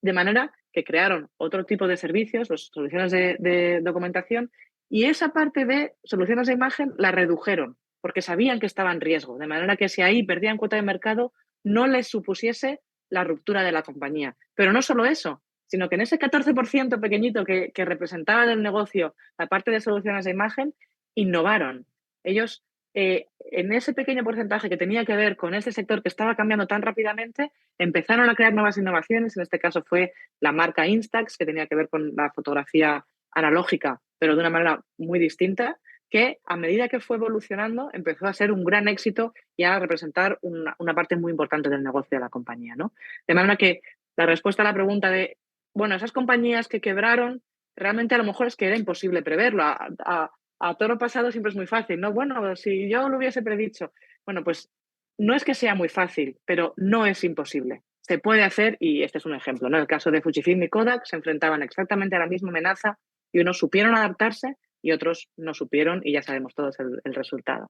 de manera que crearon otro tipo de servicios, las soluciones de documentación, y esa parte de soluciones de imagen la redujeron, porque sabían que estaba en riesgo, de manera que si ahí perdían cuota de mercado, no les supusiese la ruptura de la compañía. Pero no solo eso, sino que en ese 14% pequeñito que representaba del negocio la parte de soluciones de imagen, innovaron. Ellos, en ese pequeño porcentaje que tenía que ver con ese sector que estaba cambiando tan rápidamente, empezaron a crear nuevas innovaciones. En este caso fue la marca Instax, que tenía que ver con la fotografía analógica, pero de una manera muy distinta, que a medida que fue evolucionando empezó a ser un gran éxito y a representar una parte muy importante del negocio de la compañía, ¿no? De manera que la respuesta a la pregunta de, bueno, esas compañías que quebraron, realmente a lo mejor es que era imposible preverlo. A toro pasado siempre es muy fácil, ¿no? Bueno, si yo lo hubiese predicho. Bueno, pues no es que sea muy fácil, pero no es imposible. Se puede hacer, y este es un ejemplo, ¿no? En el caso de Fujifilm y Kodak se enfrentaban exactamente a la misma amenaza y unos supieron adaptarse y otros no supieron, y ya sabemos todos el resultado.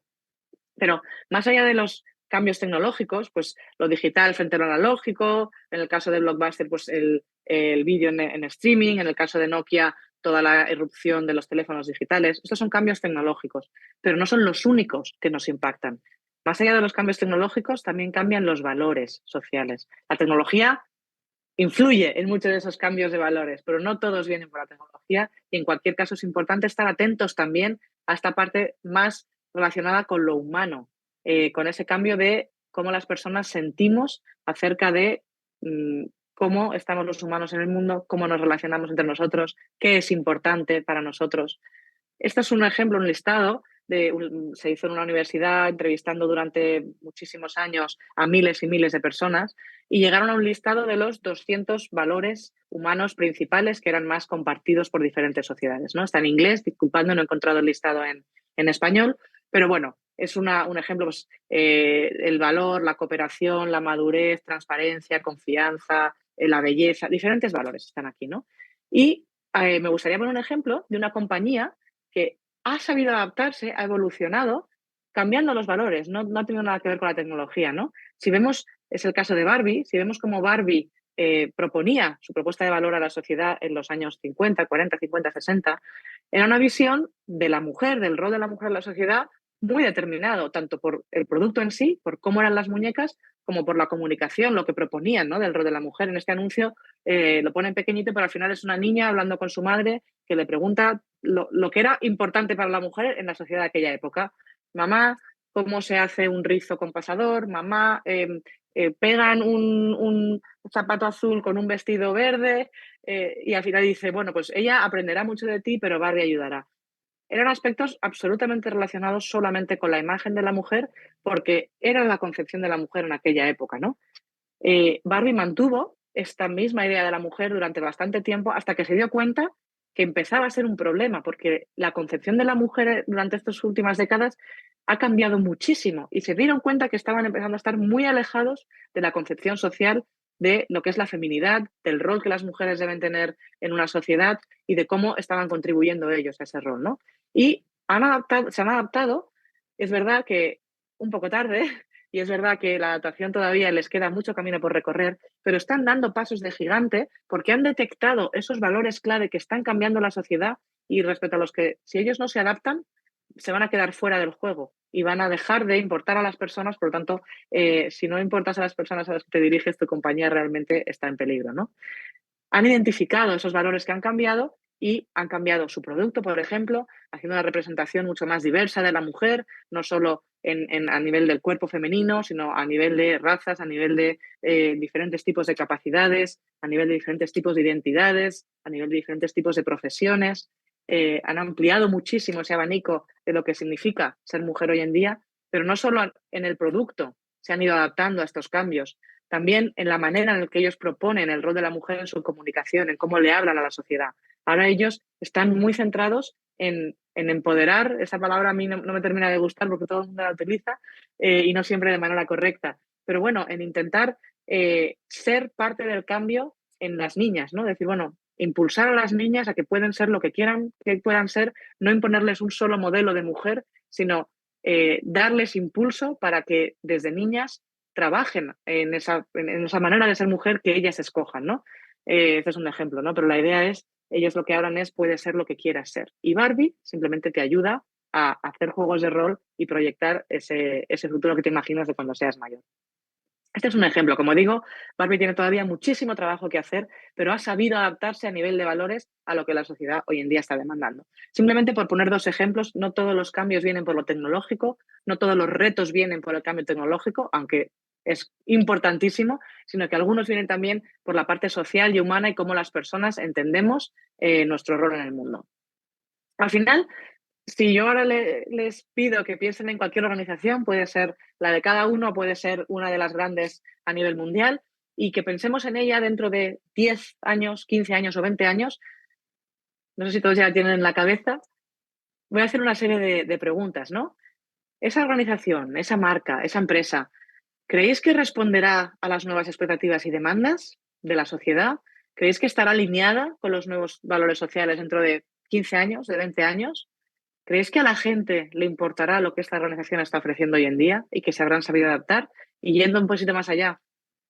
Pero más allá de los cambios tecnológicos, pues lo digital frente a lo analógico, en el caso de Blockbuster, pues el vídeo en streaming, en el caso de Nokia, toda la irrupción de los teléfonos digitales. Estos son cambios tecnológicos, pero no son los únicos que nos impactan. Más allá de los cambios tecnológicos, también cambian los valores sociales. La tecnología influye en muchos de esos cambios de valores, pero no todos vienen por la tecnología, y en cualquier caso es importante estar atentos también a esta parte más relacionada con lo humano, con ese cambio de cómo las personas sentimos acerca de cómo estamos los humanos en el mundo, cómo nos relacionamos entre nosotros, qué es importante para nosotros. Esto es un ejemplo, un listado, se hizo en una universidad entrevistando durante muchísimos años a miles y miles de personas, y llegaron a un listado de los 200 valores humanos principales que eran más compartidos por diferentes sociedades, ¿no? Está en inglés, disculpadme, no he encontrado el listado en español, pero bueno, es un ejemplo, pues, el valor, la cooperación, la madurez, transparencia, confianza, la belleza, diferentes valores están aquí, ¿no? Y me gustaría poner un ejemplo de una compañía que ha sabido adaptarse, ha evolucionado, cambiando los valores, no ha tenido nada que ver con la tecnología, ¿no? Si vemos, es el caso de Barbie, si vemos cómo Barbie proponía su propuesta de valor a la sociedad en los años 50, 40, 50, 60, era una visión de la mujer, del rol de la mujer en la sociedad, muy determinado, tanto por el producto en sí, por cómo eran las muñecas, como por la comunicación, lo que proponían, ¿no?, del rol de la mujer. En este anuncio lo ponen pequeñito, pero al final es una niña hablando con su madre que le pregunta lo que era importante para la mujer en la sociedad de aquella época. Mamá, ¿cómo se hace un rizo con pasador? Mamá, pegan un zapato azul con un vestido verde, y al final dice, bueno, pues ella aprenderá mucho de ti, pero Barbie ayudará. Eran aspectos absolutamente relacionados solamente con la imagen de la mujer, porque era la concepción de la mujer en aquella época, ¿no? Barbie mantuvo esta misma idea de la mujer durante bastante tiempo, hasta que se dio cuenta que empezaba a ser un problema, porque la concepción de la mujer durante estas últimas décadas ha cambiado muchísimo, y se dieron cuenta que estaban empezando a estar muy alejados de la concepción social de lo que es la feminidad, del rol que las mujeres deben tener en una sociedad y de cómo estaban contribuyendo ellos a ese rol, ¿no? Y se han adaptado, es verdad que un poco tarde, y es verdad que la adaptación todavía les queda mucho camino por recorrer, pero están dando pasos de gigante porque han detectado esos valores clave que están cambiando la sociedad y respecto a los que, si ellos no se adaptan, se van a quedar fuera del juego y van a dejar de importar a las personas. Por lo tanto, si no importas a las personas a las que te diriges, tu compañía realmente está en peligro, ¿no? Han identificado esos valores que han cambiado y han cambiado su producto, por ejemplo, haciendo una representación mucho más diversa de la mujer, no solo a nivel del cuerpo femenino, sino a nivel de razas, a nivel de diferentes tipos de capacidades, a nivel de diferentes tipos de identidades, a nivel de diferentes tipos de profesiones. Han ampliado muchísimo ese abanico de lo que significa ser mujer hoy en día, pero no solo en el producto se han ido adaptando a estos cambios, también en la manera en la que ellos proponen el rol de la mujer en su comunicación, en cómo le hablan a la sociedad. Ahora ellos están muy centrados en empoderar. Esa palabra a mí no me termina de gustar porque todo el mundo la utiliza y no siempre de manera correcta. Pero bueno, en intentar ser parte del cambio en las niñas, ¿no? Decir, bueno, impulsar a las niñas a que pueden ser lo que quieran que puedan ser, no imponerles un solo modelo de mujer, sino darles impulso para que desde niñas trabajen en esa manera de ser mujer que ellas escojan, ¿no? Este es un ejemplo, ¿no? Pero la idea es, ellos lo que hablan es, puede ser lo que quieras ser. Y Barbie simplemente te ayuda a hacer juegos de rol y proyectar ese futuro que te imaginas de cuando seas mayor. Este es un ejemplo. Como digo, Barbie tiene todavía muchísimo trabajo que hacer, pero ha sabido adaptarse a nivel de valores a lo que la sociedad hoy en día está demandando. Simplemente por poner dos ejemplos, no todos los cambios vienen por lo tecnológico, no todos los retos vienen por el cambio tecnológico, aunque es importantísimo, sino que algunos vienen también por la parte social y humana y cómo las personas entendemos nuestro rol en el mundo. Al final, si yo ahora les pido que piensen en cualquier organización, puede ser la de cada uno, puede ser una de las grandes a nivel mundial, y que pensemos en ella dentro de 10 años, 15 años o 20 años, no sé si todos ya la tienen en la cabeza, voy a hacer una serie de preguntas, ¿no? Esa organización, esa marca, esa empresa, ¿creéis que responderá a las nuevas expectativas y demandas de la sociedad? ¿Creéis que estará alineada con los nuevos valores sociales dentro de 15 años, de 20 años? ¿Creéis que a la gente le importará lo que esta organización está ofreciendo hoy en día y que se habrán sabido adaptar? Y yendo un poquito más allá,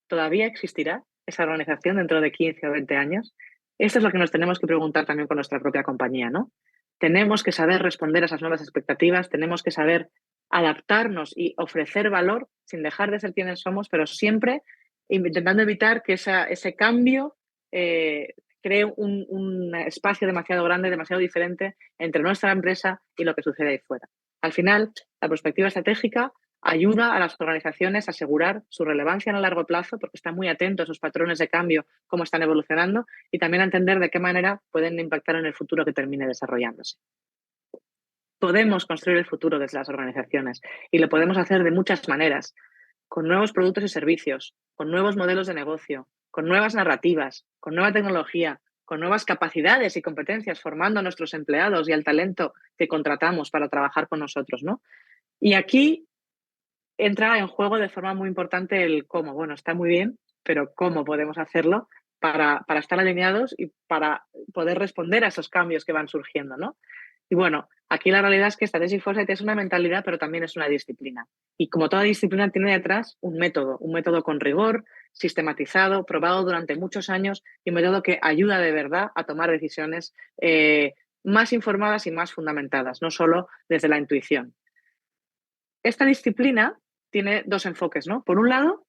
¿todavía existirá esa organización dentro de 15 o 20 años? Esto es lo que nos tenemos que preguntar también con nuestra propia compañía, ¿no? Tenemos que saber responder a esas nuevas expectativas, tenemos que saber adaptarnos y ofrecer valor sin dejar de ser quienes somos, pero siempre intentando evitar que ese cambio cree un espacio demasiado grande, demasiado diferente entre nuestra empresa y lo que sucede ahí fuera. Al final, la perspectiva estratégica ayuda a las organizaciones a asegurar su relevancia en el largo plazo, porque están muy atentos a esos patrones de cambio, cómo están evolucionando, y también a entender de qué manera pueden impactar en el futuro que termine desarrollándose. Podemos construir el futuro desde las organizaciones y lo podemos hacer de muchas maneras, con nuevos productos y servicios, con nuevos modelos de negocio, con nuevas narrativas, con nueva tecnología, con nuevas capacidades y competencias, formando a nuestros empleados y al talento que contratamos para trabajar con nosotros, ¿no? Y aquí entra en juego de forma muy importante el cómo. Bueno, está muy bien, pero cómo podemos hacerlo para estar alineados y para poder responder a esos cambios que van surgiendo, ¿no? Y bueno, aquí la realidad es que Strategic Foresight es una mentalidad, pero también es una disciplina. Y como toda disciplina tiene detrás un método con rigor, sistematizado, probado durante muchos años y un método que ayuda de verdad a tomar decisiones más informadas y más fundamentadas, no solo desde la intuición. Esta disciplina tiene dos enfoques, ¿no? Por un lado,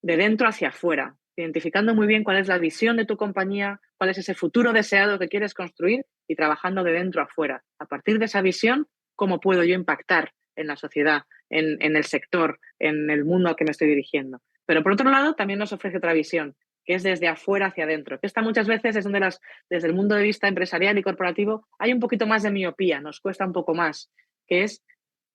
de dentro hacia afuera, identificando muy bien cuál es la visión de tu compañía, cuál es ese futuro deseado que quieres construir y trabajando de dentro a afuera. A partir de esa visión, ¿cómo puedo yo impactar en la sociedad, en el sector, en el mundo al que me estoy dirigiendo? Pero por otro lado, también nos ofrece otra visión, que es desde afuera hacia adentro. Que esta muchas veces es donde desde el mundo de vista empresarial y corporativo hay un poquito más de miopía, nos cuesta un poco más, que es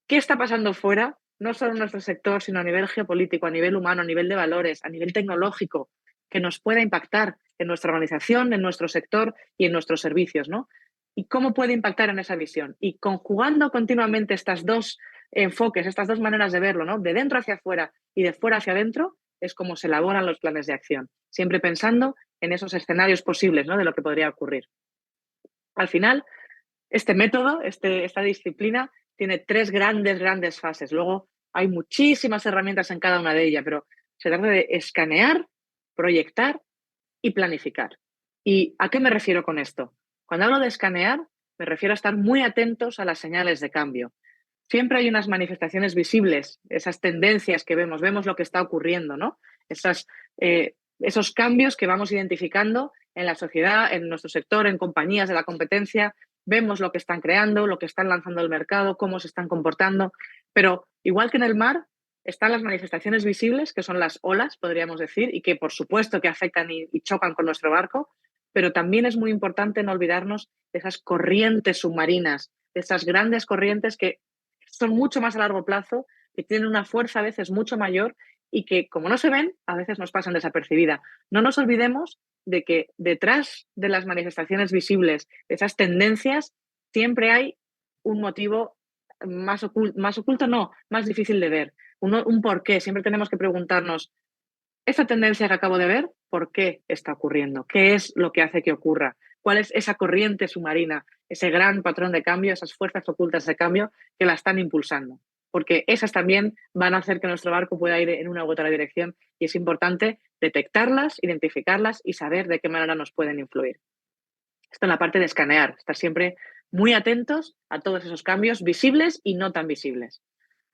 qué está pasando fuera, no solo en nuestro sector, sino a nivel geopolítico, a nivel humano, a nivel de valores, a nivel tecnológico, que nos pueda impactar en nuestra organización, en nuestro sector y en nuestros servicios, ¿no? Y cómo puede impactar en esa visión. Y conjugando continuamente estas dos enfoques, estas dos maneras de verlo, ¿no? De dentro hacia afuera y de fuera hacia adentro, es como se elaboran los planes de acción, siempre pensando en esos escenarios posibles, ¿no? De lo que podría ocurrir. Al final, este método, esta disciplina, tiene tres grandes fases. Luego hay muchísimas herramientas en cada una de ellas, pero se trata de escanear, proyectar y planificar. ¿Y a qué me refiero con esto? Cuando hablo de escanear, me refiero a estar muy atentos a las señales de cambio. Siempre hay unas manifestaciones visibles, esas tendencias que vemos lo que está ocurriendo, ¿no? Esos cambios que vamos identificando en la sociedad, en nuestro sector, en compañías de la competencia. Vemos lo que están creando, lo que están lanzando al mercado, cómo se están comportando. Pero igual que en el mar, están las manifestaciones visibles, que son las olas, podríamos decir, y que por supuesto que afectan y chocan con nuestro barco, pero también es muy importante no olvidarnos de esas corrientes submarinas, de esas grandes corrientes que son mucho más a largo plazo, que tienen una fuerza a veces mucho mayor y que, como no se ven, a veces nos pasan desapercibida. No nos olvidemos de que detrás de las manifestaciones visibles, de esas tendencias, siempre hay un motivo más oculto, no, más difícil de ver, un porqué. Siempre tenemos que preguntarnos, esta tendencia que acabo de ver, ¿por qué está ocurriendo? ¿Qué es lo que hace que ocurra? ¿Cuál es esa corriente submarina, ese gran patrón de cambio, esas fuerzas ocultas de cambio que la están impulsando? Porque esas también van a hacer que nuestro barco pueda ir en una u otra dirección y es importante detectarlas, identificarlas y saber de qué manera nos pueden influir. Esto en la parte de escanear, estar siempre muy atentos a todos esos cambios visibles y no tan visibles.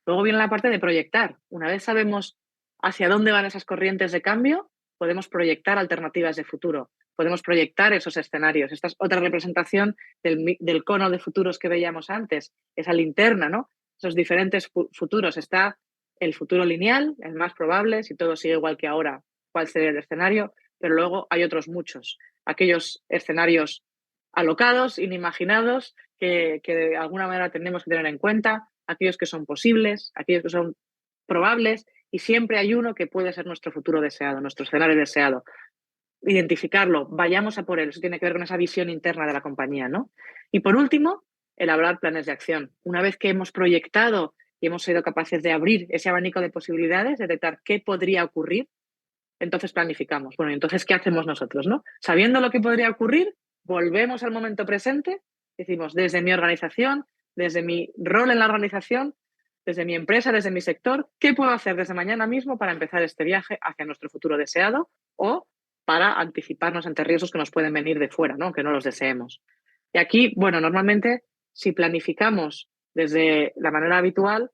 Luego viene la parte de proyectar. Una vez sabemos hacia dónde van esas corrientes de cambio, podemos proyectar alternativas de futuro, podemos proyectar esos escenarios. Esta es otra representación del cono de futuros que veíamos antes, esa linterna, ¿no? Esos diferentes futuros. Está el futuro lineal, el más probable, si todo sigue igual que ahora, cuál sería el escenario, pero luego hay otros muchos. Aquellos escenarios alocados, inimaginados, que de alguna manera tenemos que tener en cuenta, aquellos que son posibles, aquellos que son probables, y siempre hay uno que puede ser nuestro futuro deseado, nuestro escenario deseado. identificarlo, vayamos a por él. Eso tiene que ver con esa visión interna de la compañía, ¿no? Y por último, elaborar planes de acción. Una vez que hemos proyectado y hemos sido capaces de abrir ese abanico de posibilidades, detectar qué podría ocurrir, entonces planificamos. Bueno, entonces, ¿qué hacemos nosotros, no? Sabiendo lo que podría ocurrir, volvemos al momento presente, decimos, desde mi organización, desde mi rol en la organización, desde mi empresa, desde mi sector, ¿qué puedo hacer desde mañana mismo para empezar este viaje hacia nuestro futuro deseado o para anticiparnos ante riesgos que nos pueden venir de fuera, ¿no? Aunque no los deseemos? Y aquí, bueno, normalmente, si planificamos desde la manera habitual,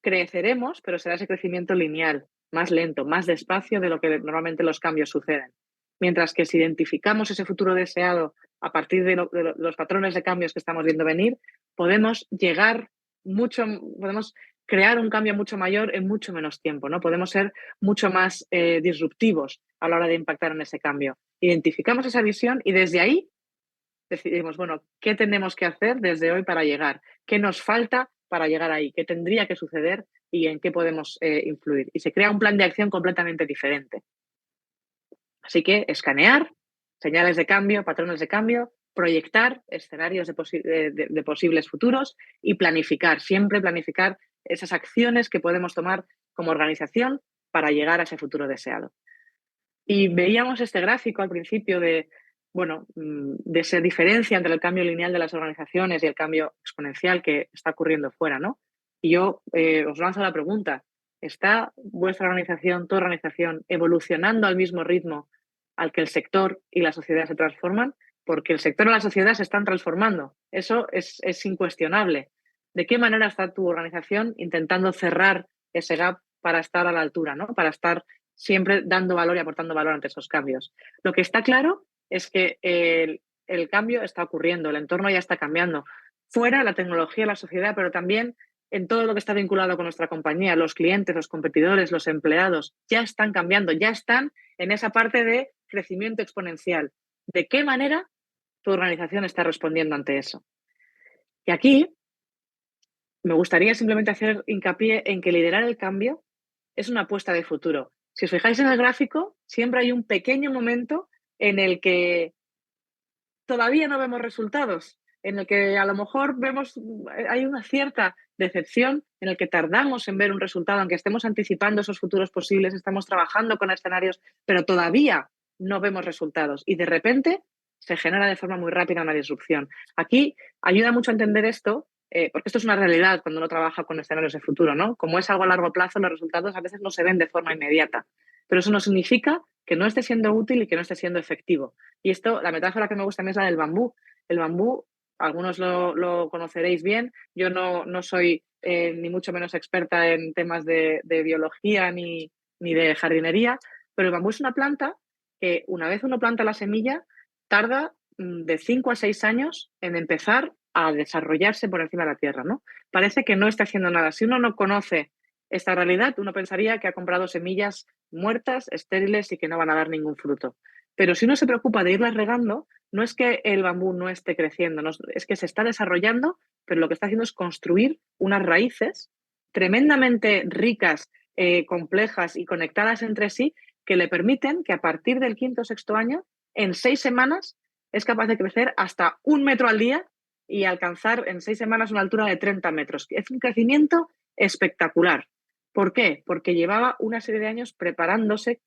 creceremos, pero será ese crecimiento lineal, más lento, más despacio de lo que normalmente los cambios suceden. Mientras que si identificamos ese futuro deseado a partir de los patrones de cambios que estamos viendo venir, podemos podemos crear un cambio mucho mayor en mucho menos tiempo, ¿no? Podemos ser mucho más disruptivos a la hora de impactar en ese cambio. Identificamos esa visión y desde ahí decidimos, bueno, ¿qué tenemos que hacer desde hoy para llegar? ¿Qué nos falta para llegar ahí? ¿Qué tendría que suceder y en qué podemos influir? Y se crea un plan de acción completamente diferente. Así que escanear, señales de cambio, patrones de cambio, proyectar escenarios de posibles futuros y planificar, siempre planificar esas acciones que podemos tomar como organización para llegar a ese futuro deseado. Y veíamos este gráfico al principio de esa diferencia entre el cambio lineal de las organizaciones y el cambio exponencial que está ocurriendo fuera, ¿no? Y yo os lanzo la pregunta, ¿está vuestra organización, tu organización, evolucionando al mismo ritmo al que el sector y la sociedad se transforman? Porque el sector y la sociedad se están transformando. Eso es incuestionable. ¿De qué manera está tu organización intentando cerrar ese gap para estar a la altura, ¿no? Para estar siempre dando valor y aportando valor ante esos cambios? Lo que está claro es que el cambio está ocurriendo, el entorno ya está cambiando. Fuera, la tecnología, la sociedad, pero también en todo lo que está vinculado con nuestra compañía, los clientes, los competidores, los empleados, ya están cambiando, ya están en esa parte de crecimiento exponencial. ¿De qué manera tu organización está respondiendo ante eso? Y aquí me gustaría simplemente hacer hincapié en que liderar el cambio es una apuesta de futuro. Si os fijáis en el gráfico, siempre hay un pequeño momento en el que todavía no vemos resultados, en el que a lo mejor hay una cierta decepción, en el que tardamos en ver un resultado, aunque estemos anticipando esos futuros posibles, estamos trabajando con escenarios, pero todavía no vemos resultados. Y de repente se genera de forma muy rápida una disrupción. Aquí ayuda mucho a entender esto, porque esto es una realidad cuando uno trabaja con escenarios de futuro, ¿no? Como es algo a largo plazo, los resultados a veces no se ven de forma inmediata. Pero eso no significa que no esté siendo útil y que no esté siendo efectivo. Y esto, la metáfora que me gusta a mí es la del bambú. El bambú, algunos lo conoceréis bien, yo no soy ni mucho menos experta en temas de biología ni de jardinería, pero el bambú es una planta que una vez uno planta la semilla, tarda de 5 a 6 años en empezar a desarrollarse por encima de la tierra, ¿no? Parece que no está haciendo nada. Si uno no conoce esta realidad, uno pensaría que ha comprado semillas muertas, estériles y que no van a dar ningún fruto. Pero si uno se preocupa de irlas regando, no es que el bambú no esté creciendo, no, es que se está desarrollando, pero lo que está haciendo es construir unas raíces tremendamente ricas, complejas y conectadas entre sí, que le permiten que a partir del 5º o 6º año, en 6 semanas, es capaz de crecer hasta 1 metro al día y alcanzar en 6 semanas una altura de 30 metros. Es un crecimiento espectacular. ¿Por qué? Porque llevaba una serie de años preparándose,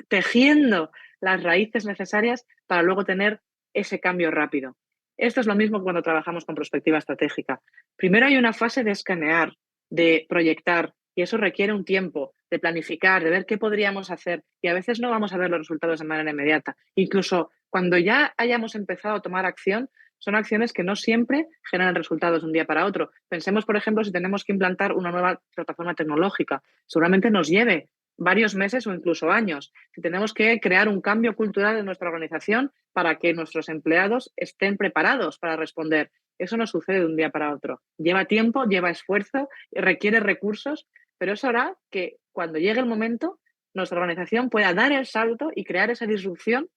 tejiendo las raíces necesarias para luego tener ese cambio rápido. Esto es lo mismo cuando trabajamos con perspectiva estratégica. Primero hay una fase de escanear, de proyectar, y eso requiere un tiempo, de planificar, de ver qué podríamos hacer, y a veces no vamos a ver los resultados de manera inmediata. Incluso cuando ya hayamos empezado a tomar acción, son acciones que no siempre generan resultados de un día para otro. Pensemos, por ejemplo, si tenemos que implantar una nueva plataforma tecnológica. Seguramente nos lleve varios meses o incluso años. Si tenemos que crear un cambio cultural en nuestra organización para que nuestros empleados estén preparados para responder. Eso no sucede de un día para otro. Lleva tiempo, lleva esfuerzo, requiere recursos, pero eso hará que cuando llegue el momento nuestra organización pueda dar el salto y crear esa disrupción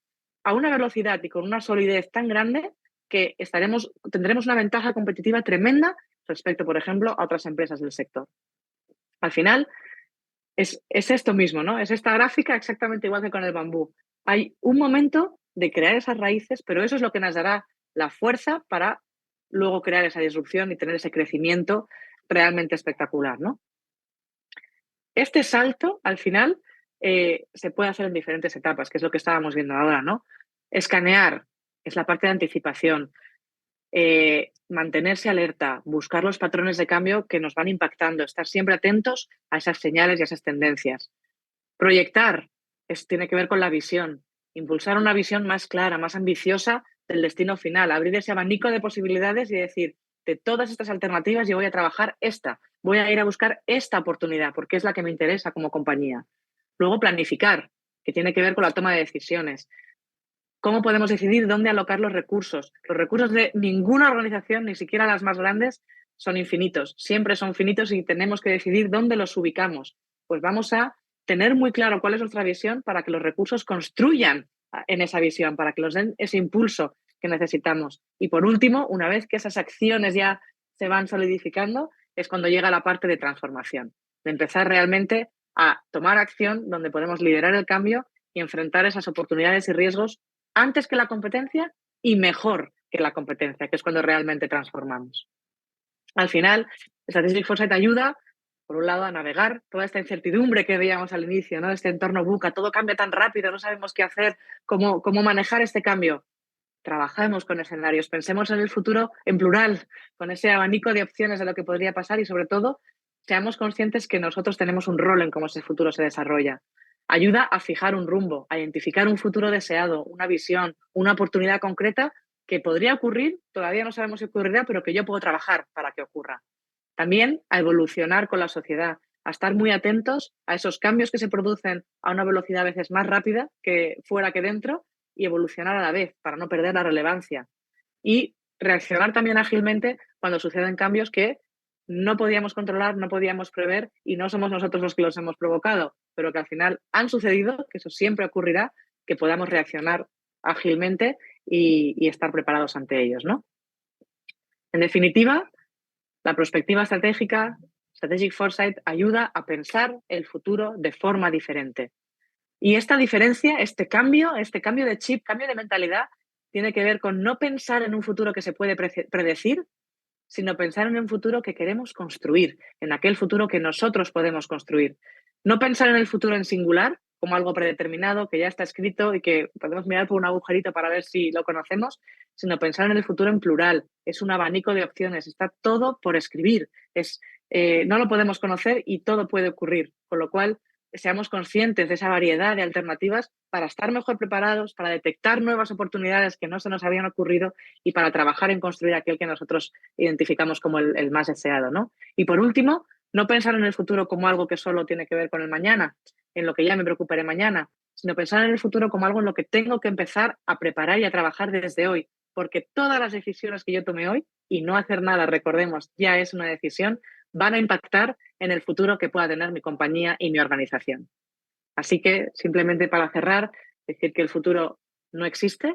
a una velocidad y con una solidez tan grande que tendremos una ventaja competitiva tremenda respecto, por ejemplo, a otras empresas del sector. Al final, es esto mismo, ¿no? Es esta gráfica exactamente igual que con el bambú. hay un momento de crear esas raíces, pero eso es lo que nos dará la fuerza para luego crear esa disrupción y tener ese crecimiento realmente espectacular, ¿no? Este salto, al final, se puede hacer en diferentes etapas, que es lo que estábamos viendo ahora, ¿no? Escanear es la parte de anticipación. Mantenerse alerta, buscar los patrones de cambio que nos van impactando, estar siempre atentos a esas señales y a esas tendencias. Proyectar tiene que ver con la visión, impulsar una visión más clara, más ambiciosa del destino final, abrir ese abanico de posibilidades y decir, de todas estas alternativas yo voy a trabajar esta, voy a ir a buscar esta oportunidad porque es la que me interesa como compañía. Luego planificar, que tiene que ver con la toma de decisiones. ¿Cómo podemos decidir dónde alocar los recursos? Los recursos de ninguna organización, ni siquiera las más grandes, son infinitos. Siempre son finitos y tenemos que decidir dónde los ubicamos. Pues vamos a tener muy claro cuál es nuestra visión para que los recursos construyan en esa visión, para que nos den ese impulso que necesitamos. Y por último, una vez que esas acciones ya se van solidificando, es cuando llega la parte de transformación, de empezar realmente a tomar acción donde podemos liderar el cambio y enfrentar esas oportunidades y riesgos antes que la competencia y mejor que la competencia, que es cuando realmente transformamos. Al final, Strategic Foresight ayuda, por un lado, a navegar toda esta incertidumbre que veíamos al inicio, ¿no? Este entorno VUCA, todo cambia tan rápido, no sabemos qué hacer, cómo manejar este cambio. Trabajemos con escenarios, pensemos en el futuro en plural, con ese abanico de opciones de lo que podría pasar y, sobre todo, seamos conscientes que nosotros tenemos un rol en cómo ese futuro se desarrolla. Ayuda a fijar un rumbo, a identificar un futuro deseado, una visión, una oportunidad concreta que podría ocurrir, todavía no sabemos si ocurrirá, pero que yo puedo trabajar para que ocurra. También a evolucionar con la sociedad, a estar muy atentos a esos cambios que se producen a una velocidad a veces más rápida que fuera que dentro y evolucionar a la vez para no perder la relevancia. Y reaccionar también ágilmente cuando suceden cambios que no podíamos controlar, no podíamos prever y no somos nosotros los que los hemos provocado, pero que al final han sucedido, que eso siempre ocurrirá, que podamos reaccionar ágilmente y estar preparados ante ellos, ¿no? En definitiva, la perspectiva estratégica, Strategic Foresight, ayuda a pensar el futuro de forma diferente. Y esta diferencia, este cambio de chip, cambio de mentalidad, tiene que ver con no pensar en un futuro que se puede predecir, sino pensar en un futuro que queremos construir, en aquel futuro que nosotros podemos construir. No pensar en el futuro en singular, como algo predeterminado, que ya está escrito y que podemos mirar por un agujerito para ver si lo conocemos, sino pensar en el futuro en plural. Es un abanico de opciones, está todo por escribir. No lo podemos conocer y todo puede ocurrir, con lo cual seamos conscientes de esa variedad de alternativas para estar mejor preparados, para detectar nuevas oportunidades que no se nos habían ocurrido y para trabajar en construir aquel que nosotros identificamos como el más deseado, ¿no? Y por último, no pensar en el futuro como algo que solo tiene que ver con el mañana, en lo que ya me preocuparé mañana, sino pensar en el futuro como algo en lo que tengo que empezar a preparar y a trabajar desde hoy, porque todas las decisiones que yo tome hoy, y no hacer nada, recordemos, ya es una decisión, van a impactar en el futuro que pueda tener mi compañía y mi organización. Así que, simplemente para cerrar, decir que el futuro no existe,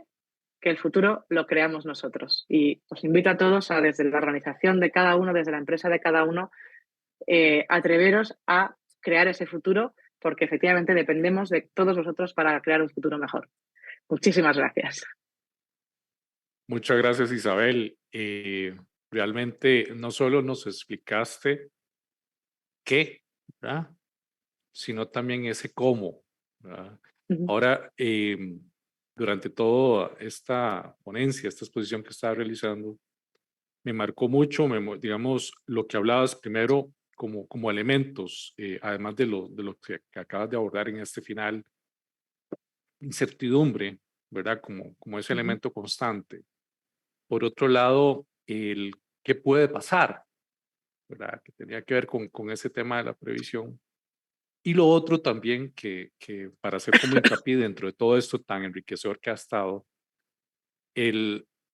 que el futuro lo creamos nosotros. Y os invito a todos a, desde la organización de cada uno, desde la empresa de cada uno, atreveros a crear ese futuro, porque efectivamente dependemos de todos vosotros para crear un futuro mejor. Muchísimas gracias. Muchas gracias, Isabel. Realmente no solo nos explicaste qué, ¿verdad?, sino también ese cómo, ¿verdad? Ahora, durante toda esta ponencia, esta exposición que estaba realizando, me marcó mucho, digamos, lo que hablabas primero como elementos, además de lo que acabas de abordar en este final, incertidumbre, ¿verdad? Como ese elemento constante. Por otro lado, el qué puede pasar, ¿verdad?, que tenía que ver con ese tema de la previsión. Y lo otro también que para hacer como hincapié dentro de todo esto tan enriquecedor que ha estado,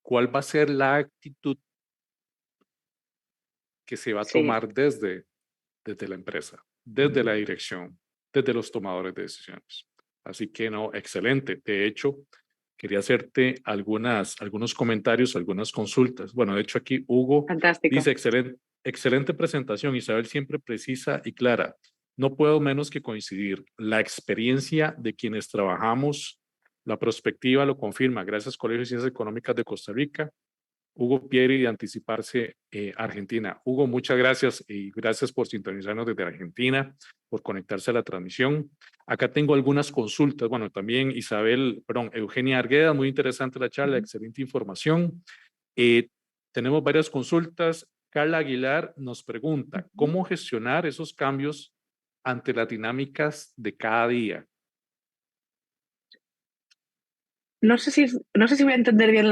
cuál va a ser la actitud que se va a tomar desde la empresa, desde la dirección, desde los tomadores de decisiones. Así que no, excelente. De hecho, quería hacerte algunos comentarios, algunas consultas. Bueno, de hecho aquí Hugo dice, excelente presentación, Isabel siempre precisa y clara. No puedo menos que coincidir. La experiencia de quienes trabajamos La prospectiva lo confirma. Gracias, Colegio de Ciencias Económicas de Costa Rica. Hugo Pieri de Anticiparse Argentina. Hugo, muchas gracias y gracias por sintonizarnos desde Argentina, por conectarse a la transmisión. Acá tengo algunas consultas. Bueno, también Eugenia Argueda, muy interesante la charla, excelente información. Tenemos varias consultas. Carla Aguilar nos pregunta, ¿cómo gestionar esos cambios ante las dinámicas de cada día? No sé si voy a entender bien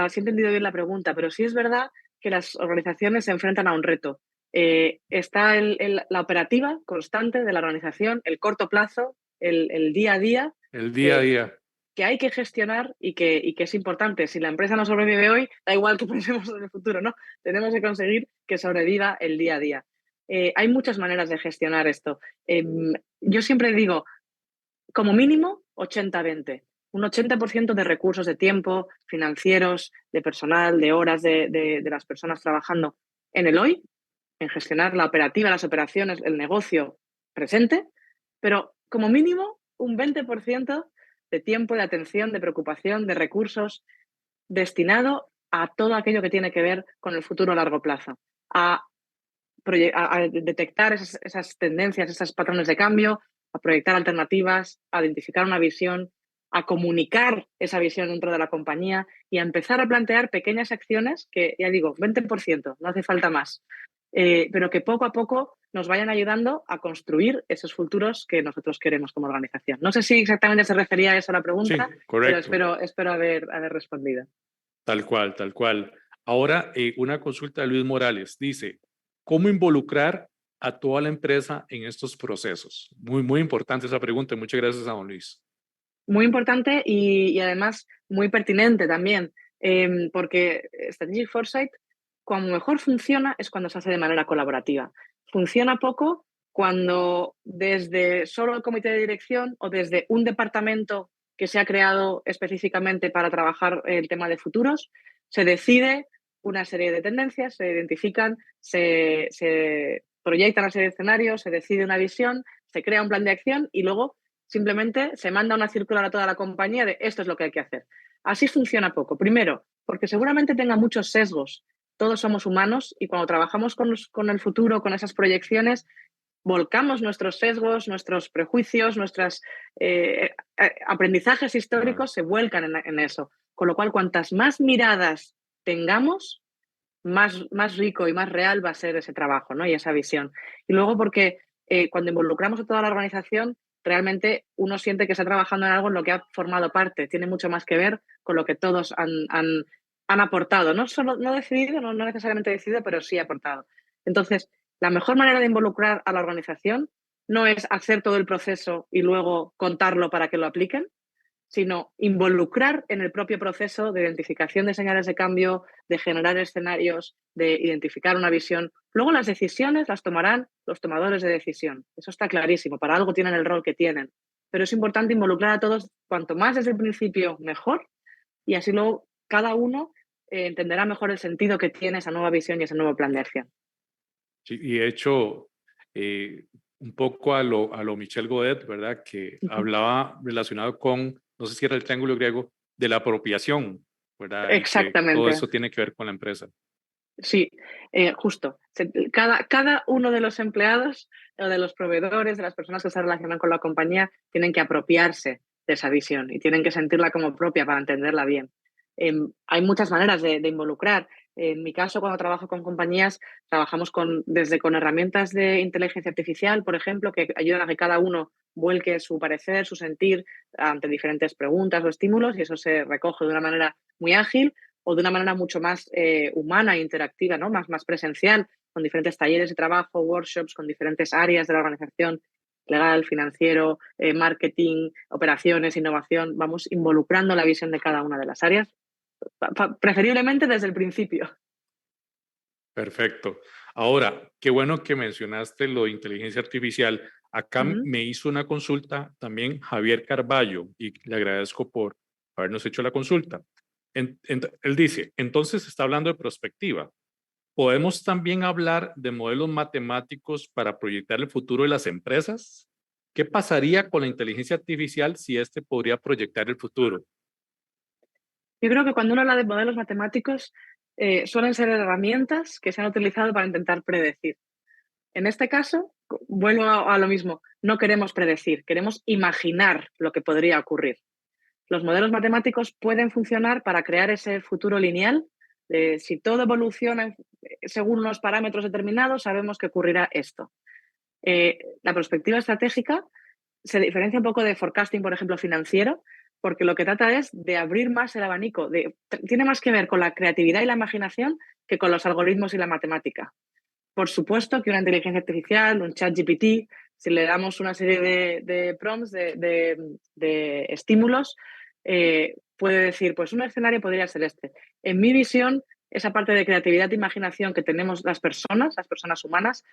si he entendido bien la pregunta, pero sí es verdad que las organizaciones se enfrentan a un reto. Está la operativa constante de la organización, el corto plazo, el día a día. El día a día. Que hay que gestionar y que es importante. Si la empresa no sobrevive hoy, da igual que pensemos en el futuro, ¿no? Tenemos que conseguir que sobreviva el día a día. Hay muchas maneras de gestionar esto. Yo siempre digo, como mínimo, 80-20. Un 80% de recursos de tiempo, financieros, de personal, de horas de las personas trabajando en el hoy, en gestionar la operativa, las operaciones, el negocio presente, pero como mínimo un 20% de tiempo, de atención, de preocupación, de recursos destinado a todo aquello que tiene que ver con el futuro a largo plazo, a detectar esas tendencias, esos patrones de cambio, a proyectar alternativas, a identificar una visión, a comunicar esa visión dentro de la compañía y a empezar a plantear pequeñas acciones que, ya digo, 20%, no hace falta más, pero que poco a poco nos vayan ayudando a construir esos futuros que nosotros queremos como organización. No sé si exactamente se refería a eso la pregunta, Sí, correcto. pero espero haber respondido. Tal cual, tal cual. Ahora, una consulta de Luis Morales. Dice, ¿cómo involucrar a toda la empresa en estos procesos? Muy, muy importante esa pregunta. Muchas gracias a don Luis. Muy importante y además muy pertinente también, porque Strategic Foresight, cuando mejor funciona es cuando se hace de manera colaborativa. Funciona poco cuando desde solo el comité de dirección o desde un departamento que se ha creado específicamente para trabajar el tema de futuros, se decide una serie de tendencias, se identifican, se proyectan una serie de escenarios, se decide una visión, se crea un plan de acción y luego simplemente se manda una circular a toda la compañía de esto es lo que hay que hacer. Así funciona poco. Primero, porque seguramente tenga muchos sesgos. Todos somos humanos y cuando trabajamos con el futuro, con esas proyecciones, volcamos nuestros sesgos, nuestros prejuicios, nuestros aprendizajes históricos se vuelcan en eso. Con lo cual, cuantas más miradas tengamos, más rico y más real va a ser ese trabajo, ¿no? Y esa visión. Y luego porque cuando involucramos a toda la organización, realmente uno siente que está trabajando en algo en lo que ha formado parte. Tiene mucho más que ver con lo que todos han aportado. No decidido, no necesariamente decidido, pero sí aportado. Entonces, la mejor manera de involucrar a la organización no es hacer todo el proceso y luego contarlo para que lo apliquen, sino involucrar en el propio proceso de identificación de señales de cambio, de generar escenarios, de identificar una visión. Luego las decisiones las tomarán los tomadores de decisión. Eso está clarísimo, para algo tienen el rol que tienen. Pero es importante involucrar a todos, cuanto más desde el principio, mejor, y así luego cada uno entenderá mejor el sentido que tiene esa nueva visión y ese nuevo plan de acción. Sí, y de hecho, un poco a lo Michel Godet, ¿verdad? Que hablaba relacionado con, no sé si era el triángulo griego, de la apropiación, ¿verdad? Exactamente. Y que todo eso tiene que ver con la empresa. Sí, justo. Cada uno de los empleados o de los proveedores, de las personas que se relacionan con la compañía, tienen que apropiarse de esa visión y tienen que sentirla como propia para entenderla bien. Hay muchas maneras de involucrar. En mi caso, cuando trabajo con compañías, trabajamos desde con herramientas de inteligencia artificial, por ejemplo, que ayudan a que cada uno vuelque su parecer, su sentir ante diferentes preguntas o estímulos y eso se recoge de una manera muy ágil o de una manera mucho más humana e interactiva, ¿no? más presencial, con diferentes talleres de trabajo, workshops, con diferentes áreas de la organización, legal, financiero, marketing, operaciones, innovación. Vamos involucrando la visión de cada una de las áreas, preferiblemente desde el principio. Perfecto. Ahora, qué bueno que mencionaste lo de inteligencia artificial. Acá me hizo una consulta también Javier Carballo y le agradezco por habernos hecho la consulta. Él dice, entonces está hablando de prospectiva. ¿Podemos también hablar de modelos matemáticos para proyectar el futuro de las empresas? ¿Qué pasaría con la inteligencia artificial si este podría proyectar el futuro? Yo creo que cuando uno habla de modelos matemáticos, suelen ser herramientas que se han utilizado para intentar predecir. En este caso, vuelvo a lo mismo, no queremos predecir, queremos imaginar lo que podría ocurrir. Los modelos matemáticos pueden funcionar para crear ese futuro lineal. Si todo evoluciona según unos parámetros determinados, sabemos que ocurrirá esto. La perspectiva estratégica se diferencia un poco de forecasting, por ejemplo, financiero, porque lo que trata es de abrir más el abanico. Tiene más que ver con la creatividad y la imaginación que con los algoritmos y la matemática. Por supuesto que una inteligencia artificial, un chat GPT, si le damos una serie de prompts, de estímulos, puede decir, pues un escenario podría ser este. En mi visión, esa parte de creatividad e imaginación que tenemos las personas humanas,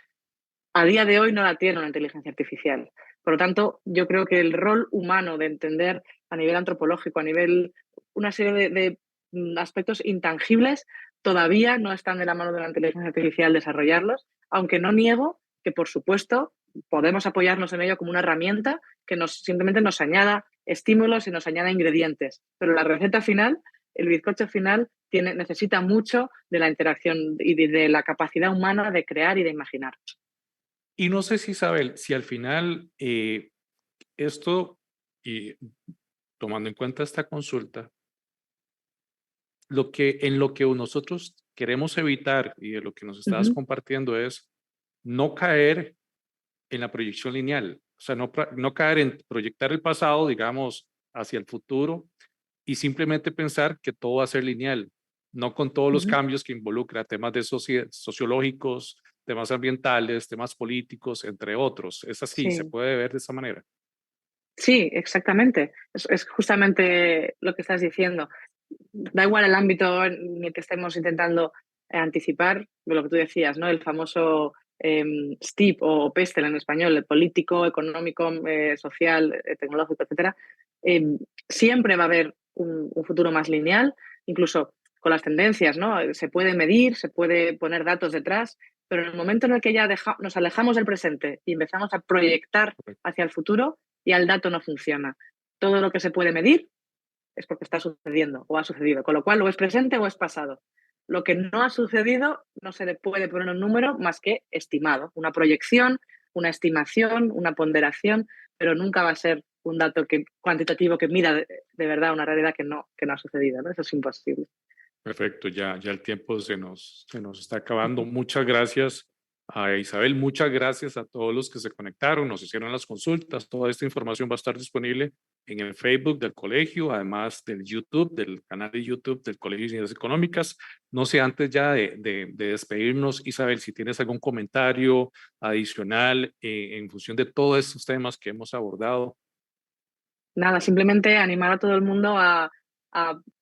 a día de hoy no la tiene una inteligencia artificial. Por lo tanto, yo creo que el rol humano de entender a nivel antropológico, a nivel una serie de aspectos intangibles, todavía no están de la mano de la inteligencia artificial desarrollarlos, aunque no niego que, por supuesto, podemos apoyarnos en ello como una herramienta que simplemente nos añada estímulos y nos añada ingredientes. Pero la receta final, el bizcocho final, necesita mucho de la interacción y de la capacidad humana de crear y de imaginar. Y no sé si Isabel, si al final esto, y tomando en cuenta esta consulta, en lo que nosotros queremos evitar y de lo que nos estabas compartiendo es no caer en la proyección lineal, o sea, no caer en proyectar el pasado, digamos, hacia el futuro y simplemente pensar que todo va a ser lineal, no con todos los cambios que involucra temas sociológicos, temas ambientales, temas políticos, entre otros. ¿Es así? Sí. ¿Se puede ver de esa manera? Sí, exactamente. Es justamente lo que estás diciendo. Da igual el ámbito en el que estemos intentando anticipar, lo que tú decías, ¿no? El famoso STEEP o PESTEL en español, el político, económico, social, tecnológico, etcétera. Siempre va a haber un futuro más lineal, incluso con las tendencias, ¿no? Se puede medir, se puede poner datos detrás, pero en el momento en el que ya nos alejamos del presente y empezamos a proyectar hacia el futuro, ya el dato no funciona. Todo lo que se puede medir es porque está sucediendo o ha sucedido, con lo cual o es presente o es pasado. Lo que no ha sucedido no se le puede poner un número más que estimado, una proyección, una estimación, una ponderación, pero nunca va a ser un dato cuantitativo que mida de verdad una realidad que no ha sucedido, ¿no? Eso es imposible. Perfecto, ya el tiempo se nos está acabando. Muchas gracias a Isabel, muchas gracias a todos los que se conectaron, nos hicieron las consultas. Toda esta información va a estar disponible en el Facebook del colegio, además del YouTube, del canal de YouTube del Colegio de Ciencias Económicas. No sé, antes ya de despedirnos, Isabel, si tienes algún comentario adicional en función de todos estos temas que hemos abordado. Nada, simplemente animar a todo el mundo a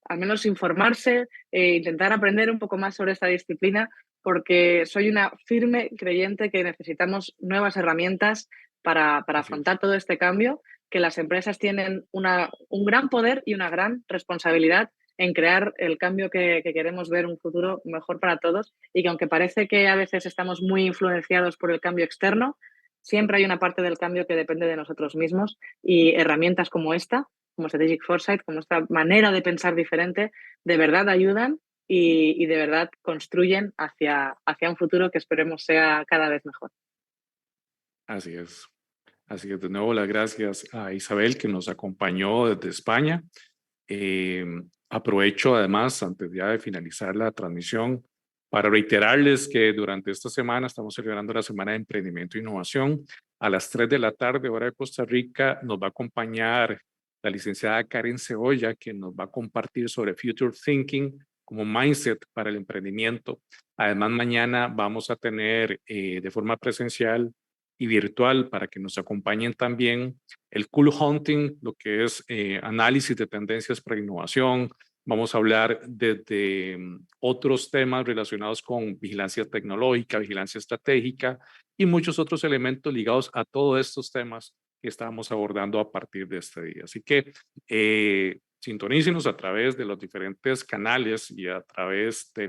al menos informarse, intentar aprender un poco más sobre esta disciplina, porque soy una firme creyente que necesitamos nuevas herramientas para afrontar todo este cambio, que las empresas tienen un gran poder y una gran responsabilidad en crear el cambio que queremos ver, un futuro mejor para todos, y que aunque parece que a veces estamos muy influenciados por el cambio externo, siempre hay una parte del cambio que depende de nosotros mismos, y herramientas como esta, como Strategic Foresight, como esta manera de pensar diferente, de verdad ayudan y de verdad construyen hacia un futuro que esperemos sea cada vez mejor. Así es. Así que de nuevo las gracias a Isabel que nos acompañó desde España. Aprovecho además, antes ya de finalizar la transmisión, para reiterarles que durante esta semana estamos celebrando la Semana de Emprendimiento e Innovación. A las 3 de la tarde, hora de Costa Rica, nos va a acompañar la licenciada Karen Cebolla, que nos va a compartir sobre Future Thinking como mindset para el emprendimiento. Además, mañana vamos a tener de forma presencial y virtual para que nos acompañen también el Cool Hunting, lo que es análisis de tendencias para innovación. Vamos a hablar de otros temas relacionados con vigilancia tecnológica, vigilancia estratégica y muchos otros elementos ligados a todos estos temas que estamos abordando a partir de este día. Así que Sintonícenos a través de los diferentes canales y a través de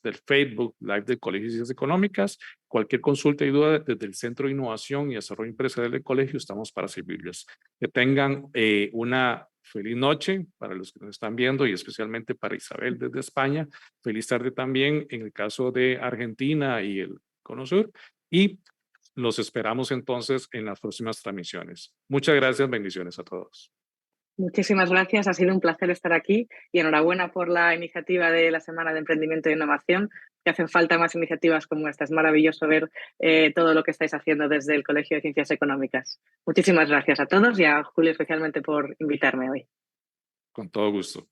del Facebook Live del Colegio de Ciencias Económicas. Cualquier consulta y duda desde el Centro de Innovación y Desarrollo Empresarial del Colegio, estamos para servirles. Que tengan una feliz noche para los que nos están viendo y especialmente para Isabel desde España. Feliz tarde también en el caso de Argentina y el Cono Sur. Y los esperamos entonces en las próximas transmisiones. Muchas gracias, bendiciones a todos. Muchísimas gracias, ha sido un placer estar aquí y enhorabuena por la iniciativa de la Semana de Emprendimiento e Innovación, que hacen falta más iniciativas como esta. Es maravilloso ver todo lo que estáis haciendo desde el Colegio de Ciencias Económicas. Muchísimas gracias a todos y a Julio especialmente por invitarme hoy. Con todo gusto.